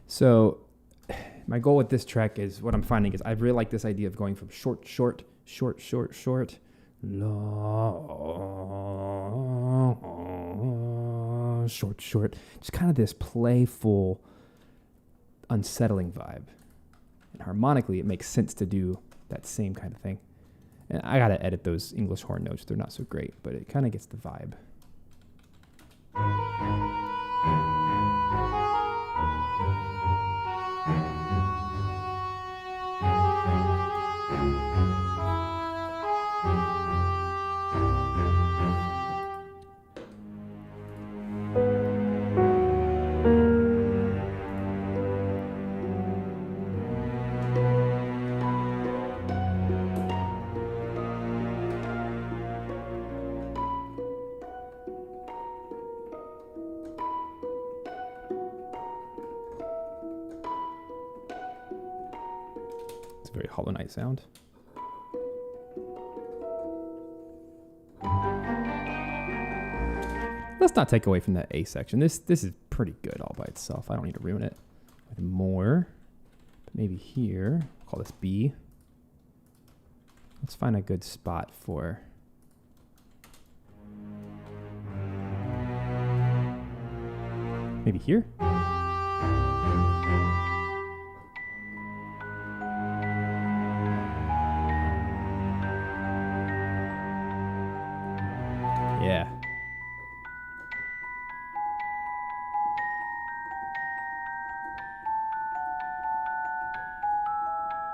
So my goal with this track is, what I'm finding is I really like this idea of going from short, long, short, just kind of this playful, unsettling vibe. And harmonically, it makes sense to do that same kind of thing. And I got to edit those English horn notes. They're not so great, but it kind of gets the vibe. It's a very Hollow Knight sound. Let's not take away from that A section. This is pretty good all by itself. I don't need to ruin it with more. But maybe here, I'll call this B. Let's find a good spot for... maybe here? Yeah.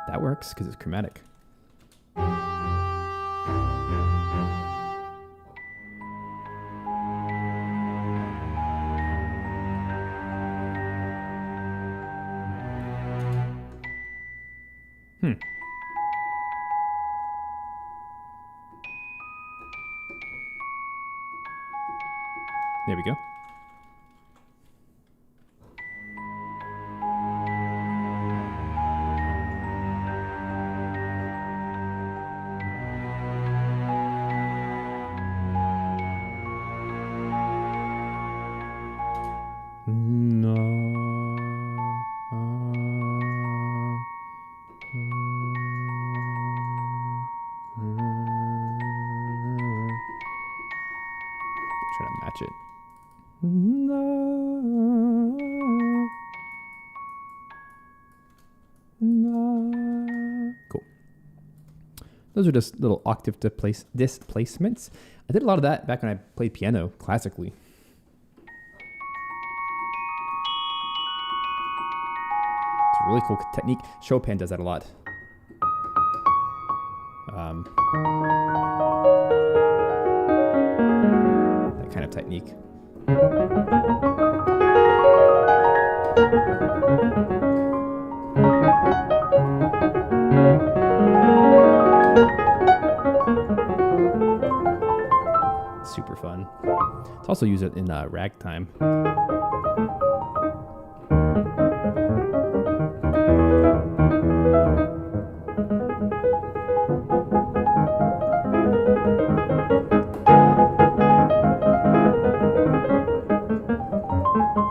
That works because it's chromatic. There we go. Try to match it. Cool. Those are just little octave displacements. I did a lot of that back when I played piano classically. It's a really cool technique. Chopin does that a lot. That kind of technique. Super fun. It's also used in ragtime.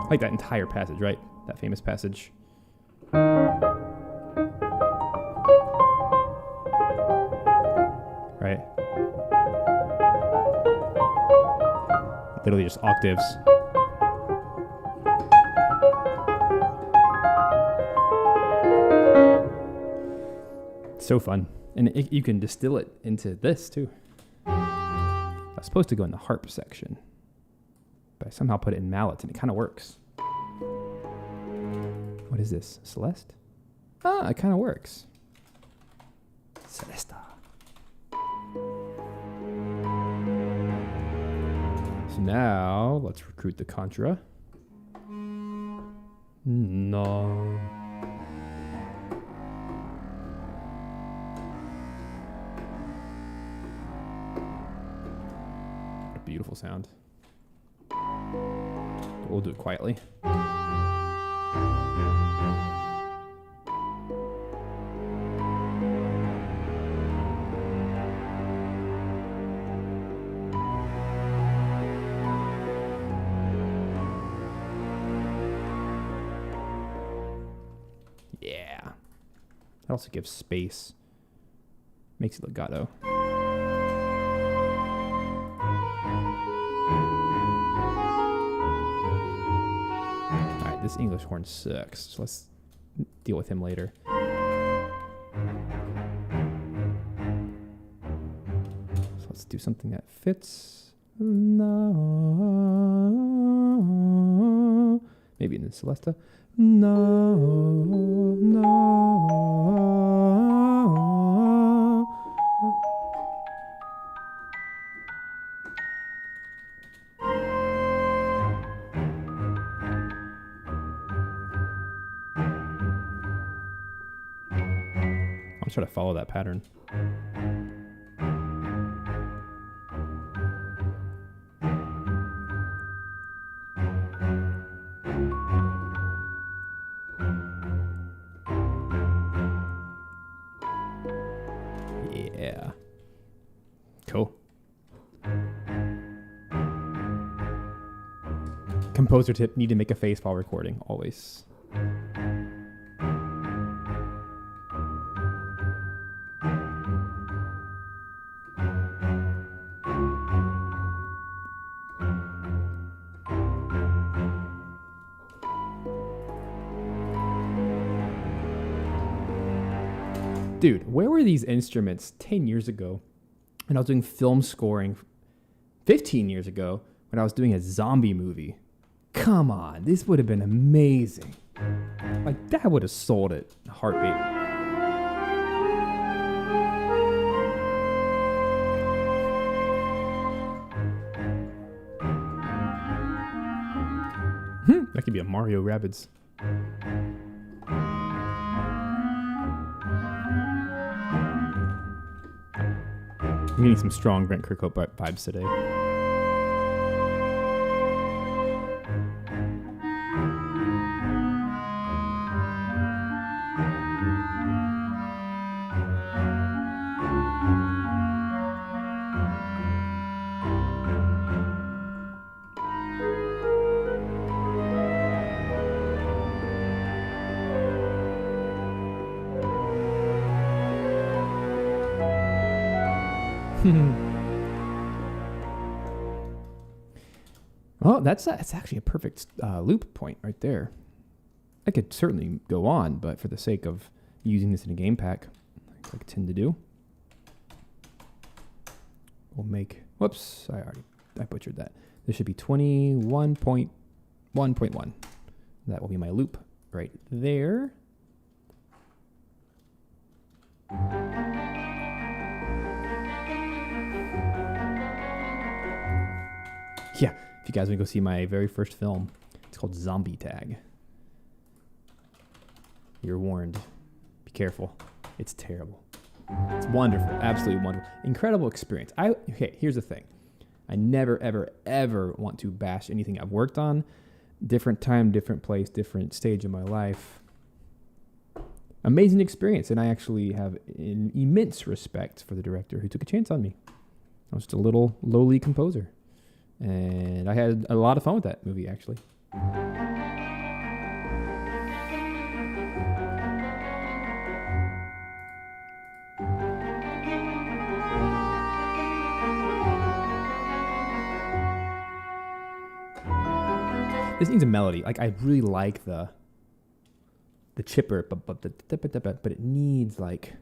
I like that entire passage, right? That famous passage. Right? Literally just octaves. So fun. And you can distill it into this too. I was supposed to go in the harp section, but I somehow put it in mallets and it kind of works. What is this? Celeste? Ah, it kind of works. Celeste. So now let's recruit the contra. No. What a beautiful sound. We'll do it quietly. Yeah. That also gives space. Makes it legato. Alright, this English horn sucks. So let's deal with him later. So let's do something that fits. No. Maybe in the Celeste. No, no. I'll try to follow that pattern. Yeah. Cool. Composer tip, need to make a face while recording, always. Dude, where were these instruments 10 years ago when I was doing film scoring? 15 years ago when I was doing a zombie movie? Come on, this would have been amazing. Like, that would have sold it in a heartbeat. That could be a Mario Rabbids. I'm getting some strong Grant Kirkhope vibes today. Well, that's actually a perfect loop point right there. I could certainly go on, but for the sake of using this in a game pack, like I tend to do, we'll make, whoops, I butchered that. This should be 21.1.1. That will be my loop right there. Yeah, if you guys want to go see my very first film, it's called Zombie Tag. You're warned. Be careful. It's terrible. It's wonderful. Absolutely wonderful. Incredible experience. Okay, here's the thing. I never, ever, ever want to bash anything I've worked on. Different time, different place, different stage of my life. Amazing experience. And I actually have an immense respect for the director who took a chance on me. I was just a little lowly composer. And I had a lot of fun with that movie, actually. This needs a melody. Like, I really like the chipper, but it needs like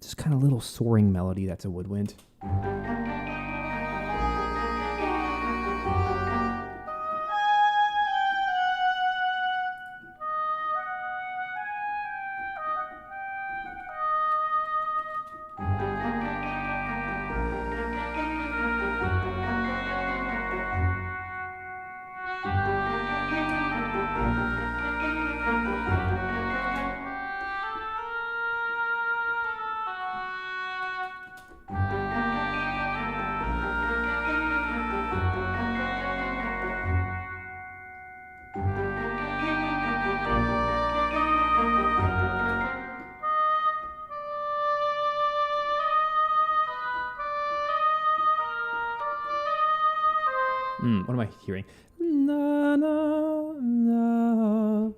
just kind of little soaring melody that's a woodwind. What am I hearing? Na, na, na.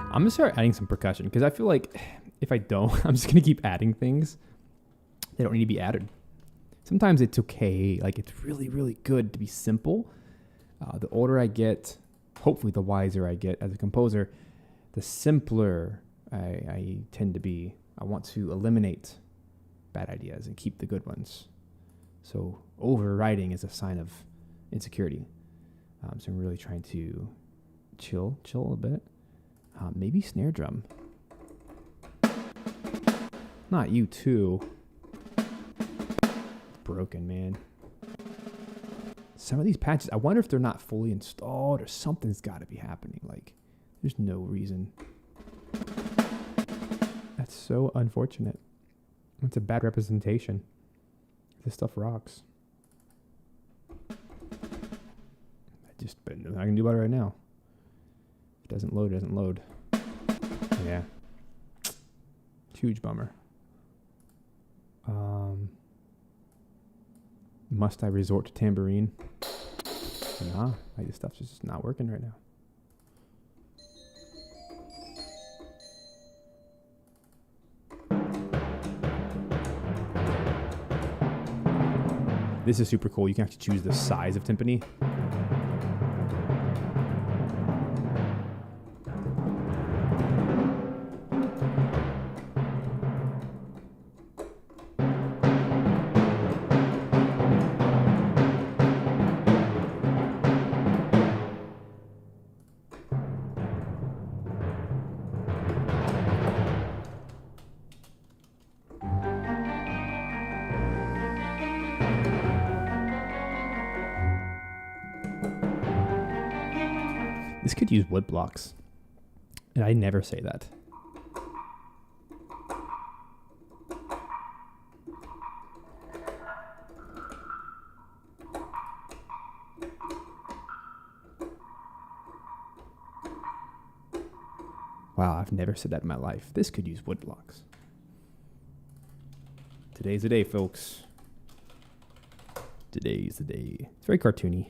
I'm going to start adding some percussion because I feel like if I don't, I'm just going to keep adding things. They don't need to be added. Sometimes it's okay. Like, it's really, really good to be simple. The older I get, hopefully the wiser I get as a composer, the simpler I tend to be. I want to eliminate bad ideas and keep the good ones. So overwriting is a sign of insecurity. So I'm really trying to chill a little bit. Maybe snare drum. Not you too. It's broken, man. Some of these patches, I wonder if they're not fully installed or something's got to be happening. Like, there's no reason. That's so unfortunate. It's a bad representation. This stuff rocks. But I can do about it right now. If it doesn't load, it doesn't load. Yeah. Huge bummer. Must I resort to tambourine? Nah, this stuff's just not working right now. This is super cool. You can actually choose the size of timpani. This could use wood blocks, and I never say that. Wow, I've never said that in my life. This could use wood blocks. Today's the day, folks. Today's the day. It's very cartoony,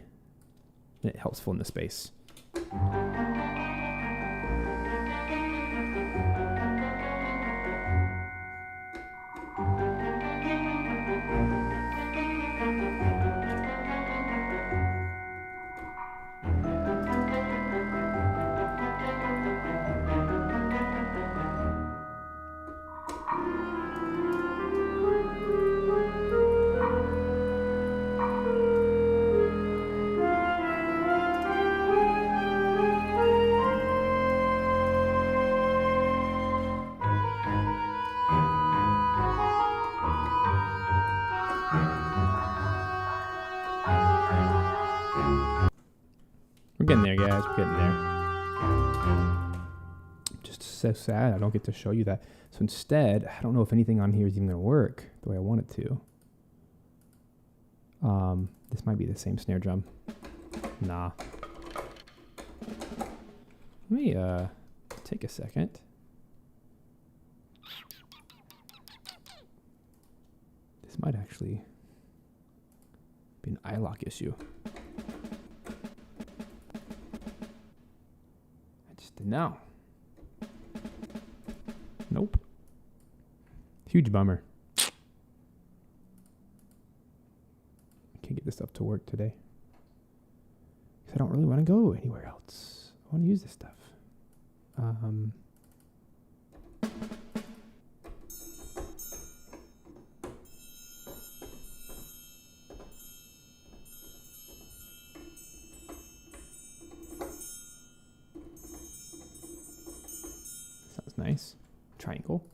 and it helps fill in the space. We're getting there, guys. We're getting there. Just so sad I don't get to show you that. So instead, I don't know if anything on here is even going to work the way I want it to. This might be the same snare drum. Nah. Let me take a second. This might actually be an eye lock issue. No. Nope. Huge bummer. I can't get this stuff to work today. Because I don't really want to go anywhere else. I want to use this stuff. Nice. Triangle.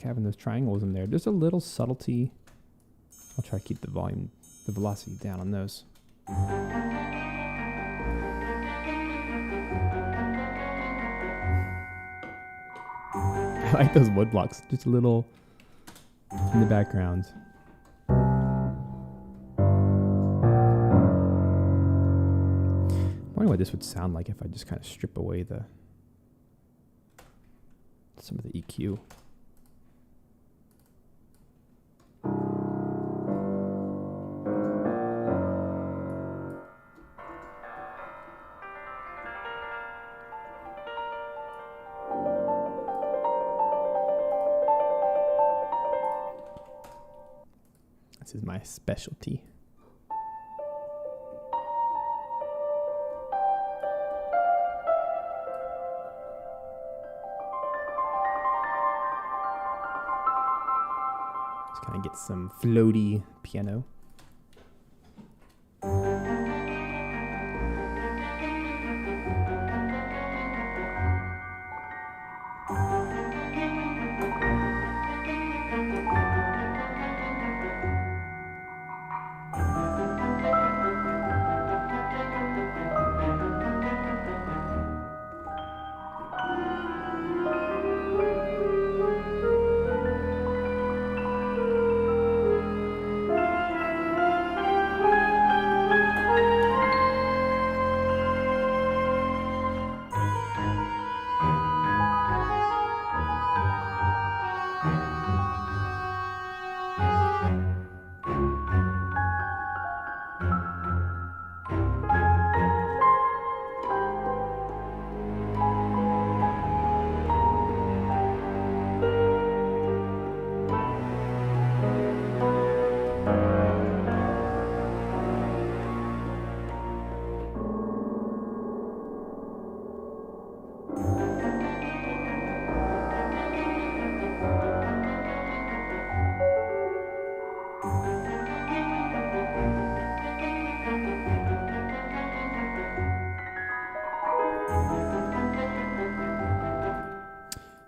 Having those triangles in there. There's a little subtlety. I'll try to keep the volume, the velocity down on those. I like those wood blocks. Just a little in the background. I wonder what this would sound like if I just kind of strip away some of the EQ. This is my specialty. Try and get some floaty piano.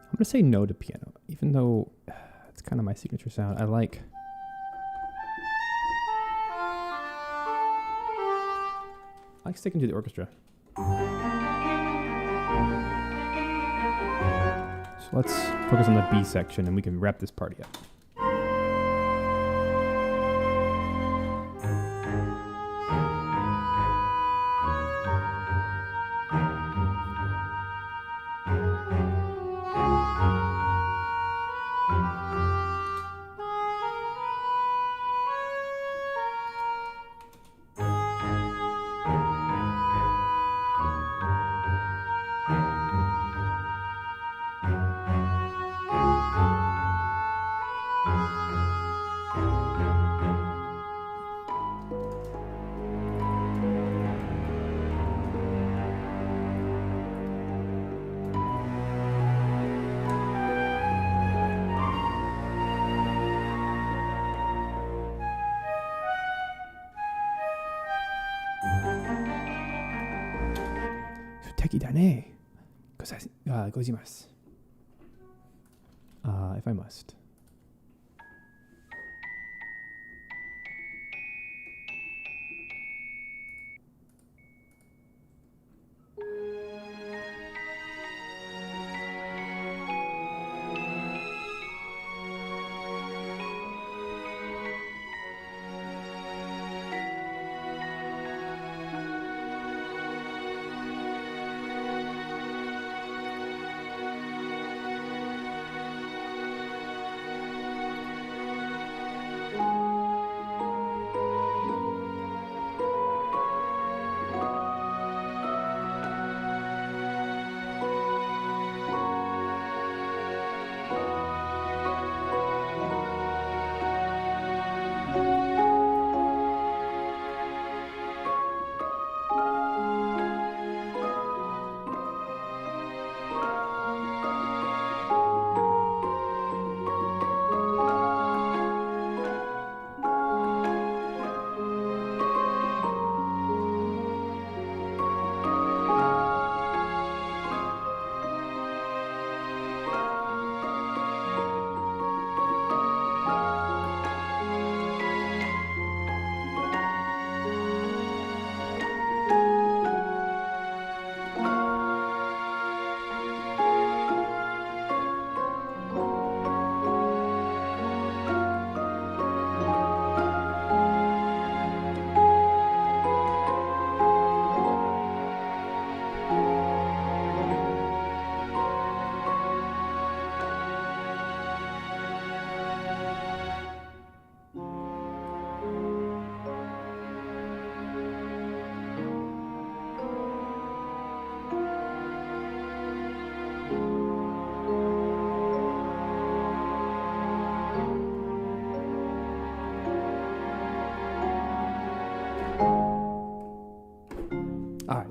I'm going to say no to piano, even though it's kind of my signature sound. I like sticking to the orchestra. So let's focus on the B section and we can wrap this party up. Gozimasu. If I must.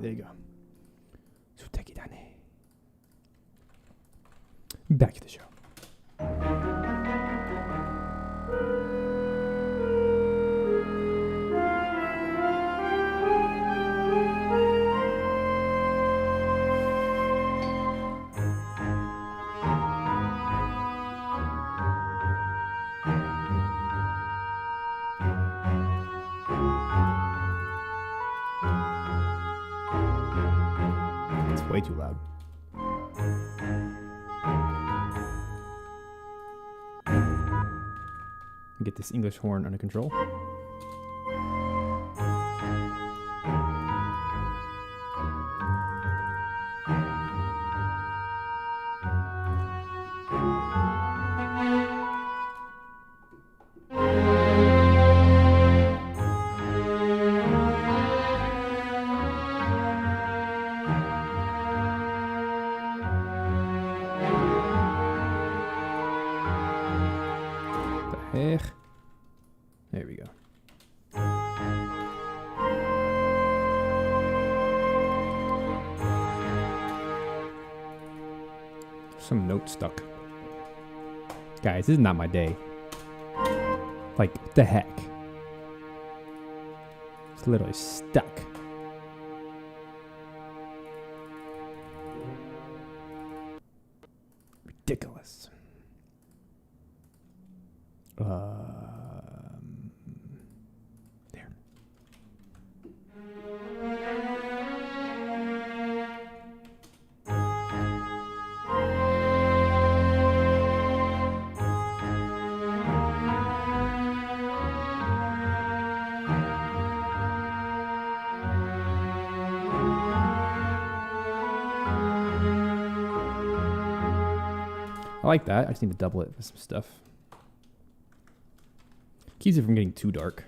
There you go. Back to the show. Get this English horn under control. There we go. Some note stuck. Guys, this is not my day. Like, what the heck? It's literally stuck. Ridiculous. There. I like that. I just need to double it with some stuff. Keeps it from getting too dark.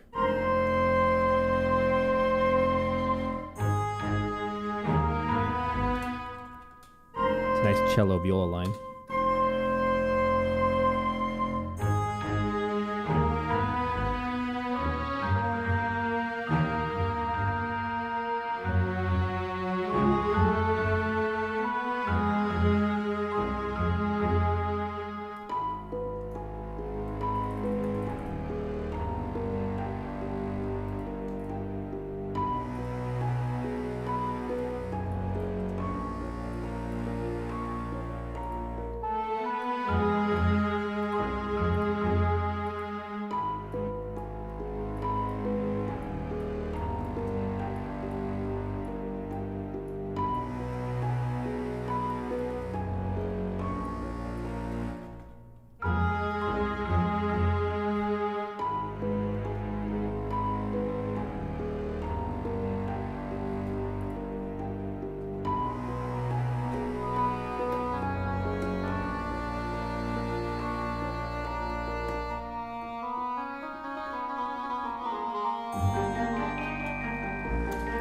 It's a nice cello viola line.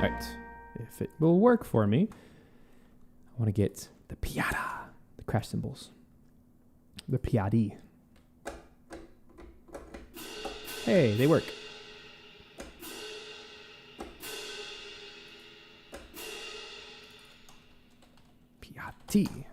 Right. If it will work for me, I want to get the piada, the crash cymbals, the piadi. Hey, they work. Piatti.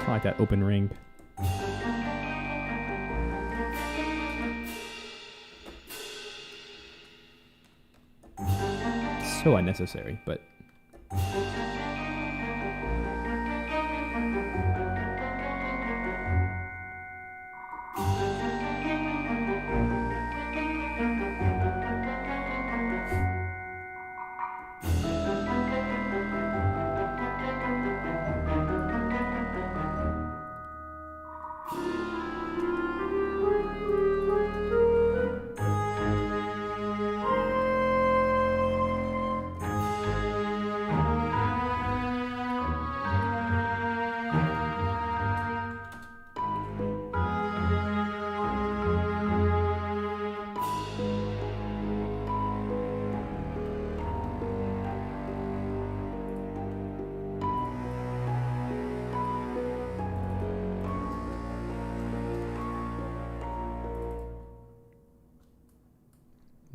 I like that open ring. So unnecessary, but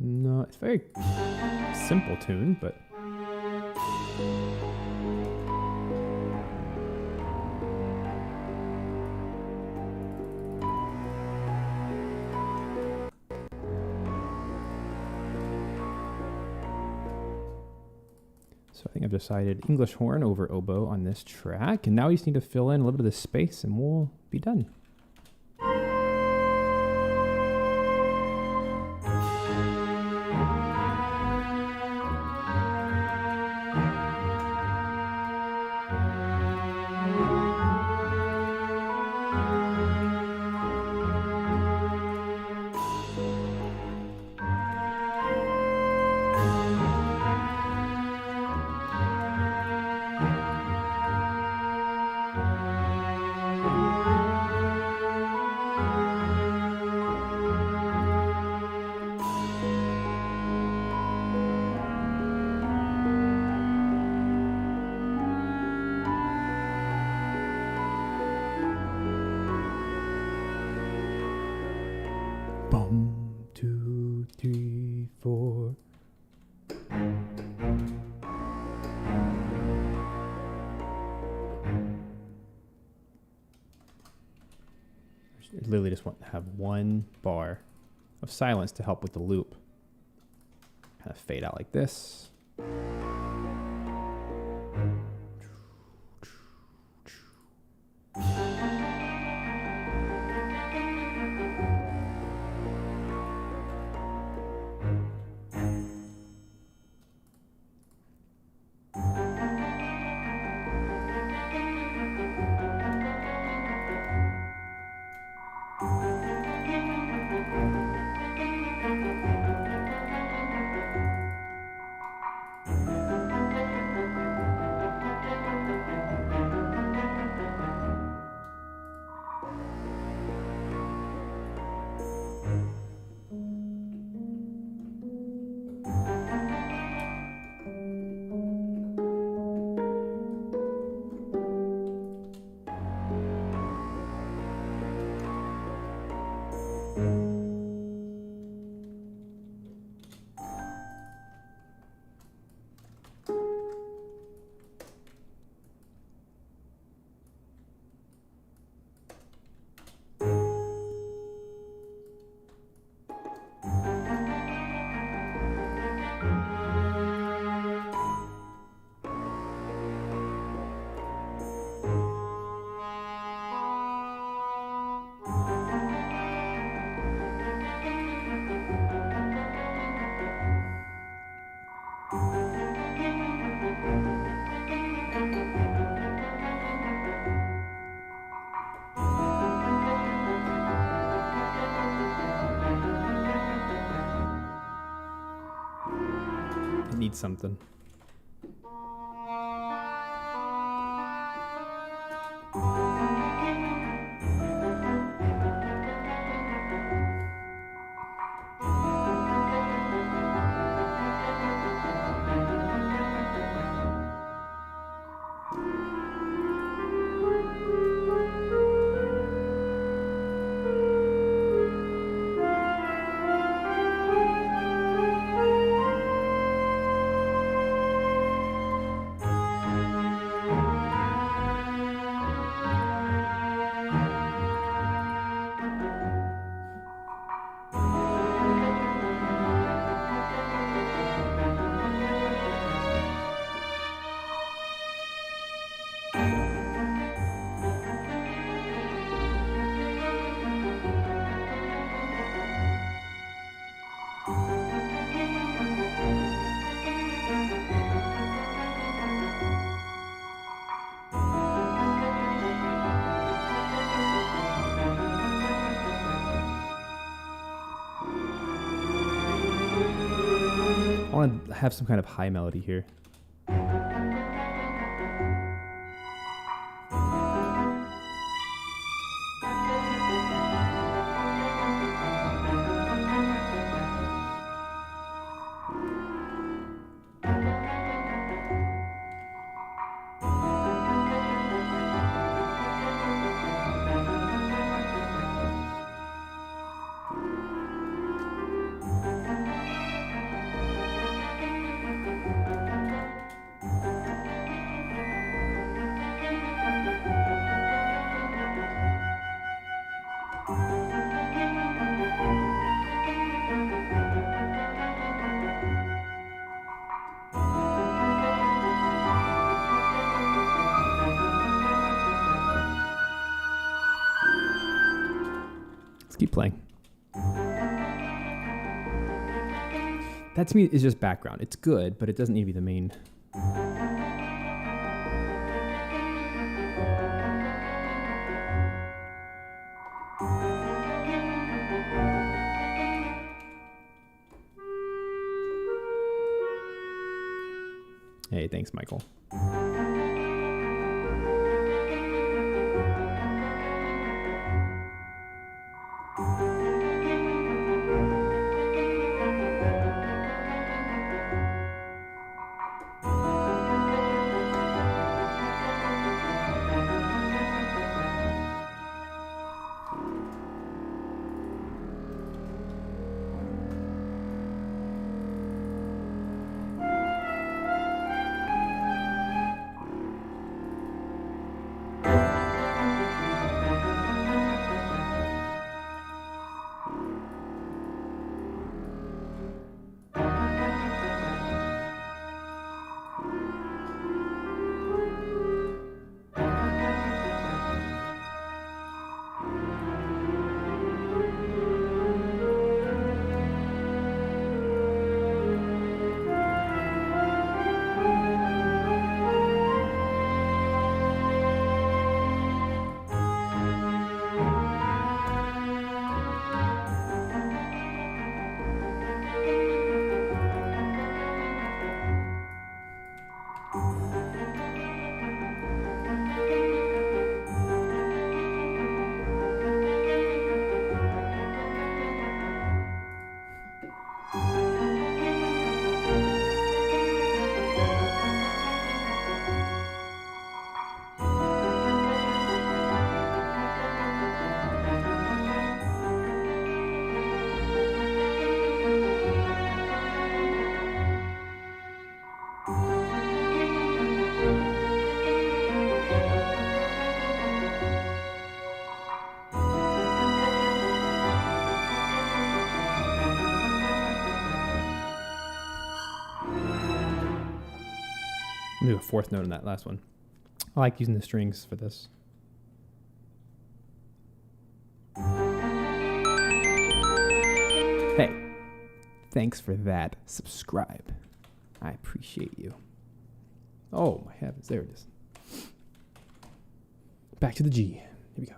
no, it's a very simple tune, but so I think I've decided English horn over oboe on this track, and now we just need to fill in a little bit of the space and we'll be done. I literally just want to have one bar of silence to help with the loop. Kind of fade out like this. Need something. I want to have some kind of high melody here. Keep playing. That to me is just background. It's good, but it doesn't need to be the main. Hey, thanks, Michael. do a fourth note on that last one. I like using the strings for this. Hey, thanks for that. Subscribe. I appreciate you. Oh my heavens, there it is. Back to the G. Here we go.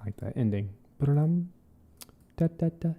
Like that ending. Ba-da-dum. Da-da-da.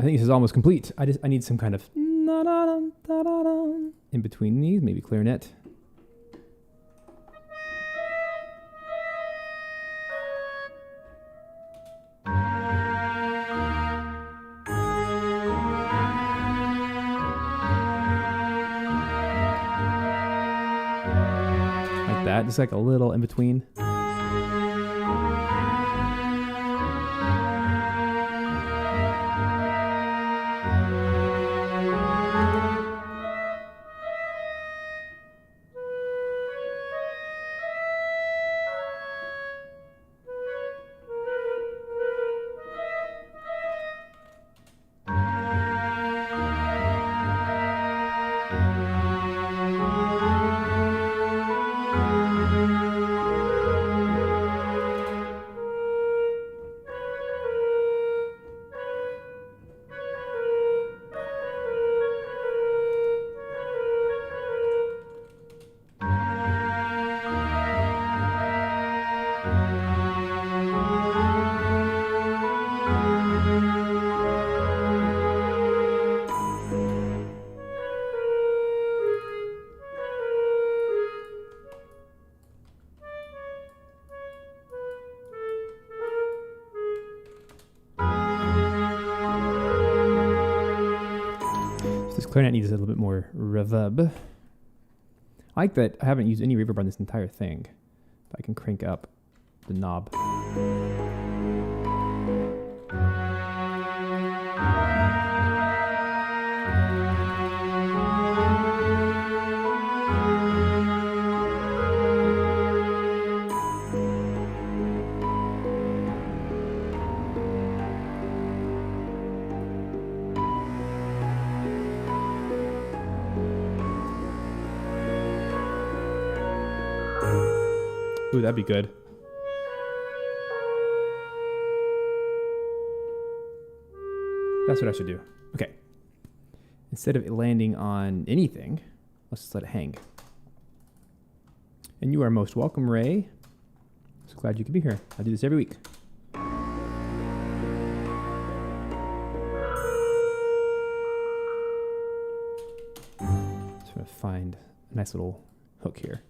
I think this is almost complete. I need some kind of in between these, maybe clarinet. Like that, just like a little in between. Clarinet needs a little bit more reverb. I like that I haven't used any reverb on this entire thing. I can crank up the knob. Ooh, that'd be good. That's what I should do. Okay. Instead of it landing on anything, let's just let it hang. And you are most welcome, Ray. So glad you could be here. I do this every week. Just want to find a nice little hook here.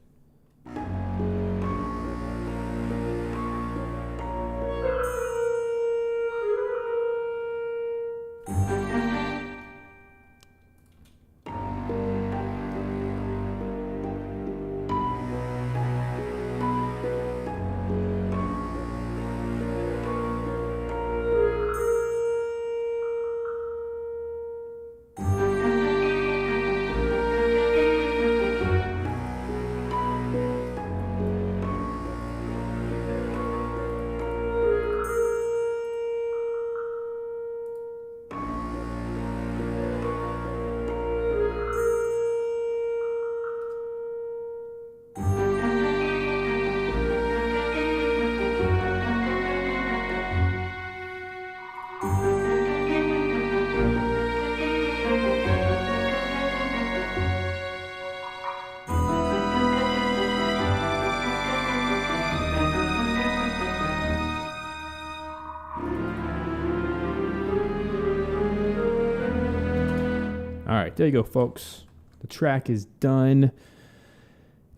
All right, there you go, folks. The track is done.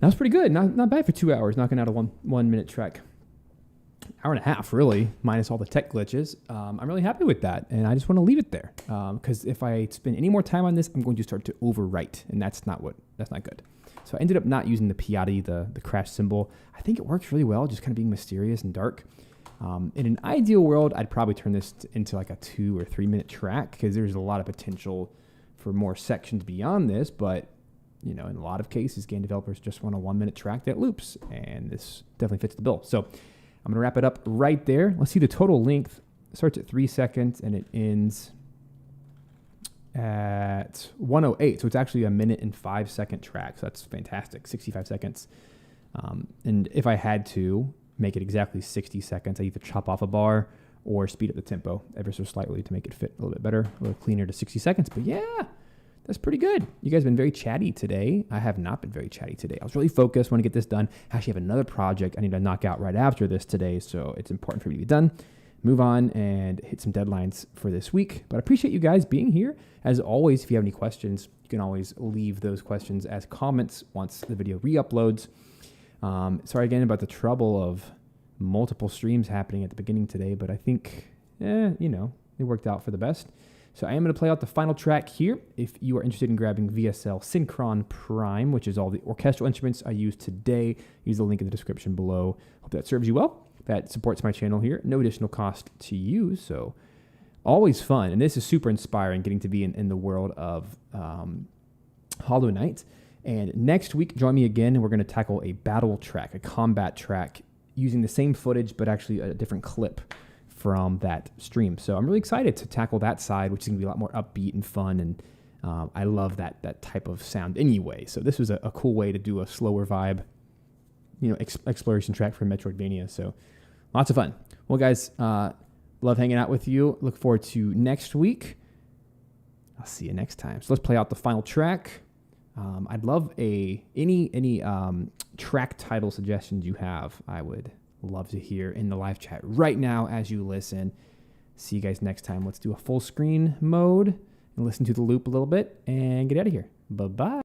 That was pretty good. Not bad for 2 hours, knocking out a one minute track. Hour and a half, really, minus all the tech glitches. I'm really happy with that, and I just want to leave it there because if I spend any more time on this, I'm going to start to overwrite, and that's not good. So I ended up not using the Piatti, the crash cymbal. I think it works really well, just kind of being mysterious and dark. In an ideal world, I'd probably turn this into like a 2 or 3 minute track because there's a lot of potential for more sections beyond this, but you know, in a lot of cases, game developers just want a 1 minute track that loops, and this definitely fits the bill. So I'm going to wrap it up right there. Let's see the total length. It starts at 3 seconds and it ends at 1:08. So it's actually a 1.05 second track. So that's fantastic. 65 seconds. And if I had to make it exactly 60 seconds, I either chop off a bar or speed up the tempo ever so slightly to make it fit a little bit better, a little cleaner to 60 seconds. But yeah, that's pretty good. You guys have been very chatty today. I have not been very chatty today. I was really focused, want to get this done. I actually have another project I need to knock out right after this today, so it's important for me to be done. move on and hit some deadlines for this week. But I appreciate you guys being here. As always, if you have any questions, you can always leave those questions as comments once the video re-uploads. Sorry again about the trouble of multiple streams happening at the beginning today, but I think, it worked out for the best. So I am going to play out the final track here. If you are interested in grabbing VSL Synchron Prime, which is all the orchestral instruments I used today, use the link in the description below. Hope that serves you well. That supports my channel here. No additional cost to you, so always fun. And this is super inspiring, getting to be in the world of Hollow Knight. And next week, join me again, and we're going to tackle a battle track, a combat track, using the same footage, but actually a different clip from that stream. So I'm really excited to tackle that side, which is going to be a lot more upbeat and fun. And I love that type of sound anyway. So this was a cool way to do a slower vibe, exploration track for Metroidvania. So lots of fun. Well, guys, love hanging out with you. Look forward to next week. I'll see you next time. So let's play out the final track. I'd love any track title suggestions you have. I would love to hear in the live chat right now as you listen. See you guys next time. Let's do a full screen mode and listen to the loop a little bit and get out of here. Bye-bye.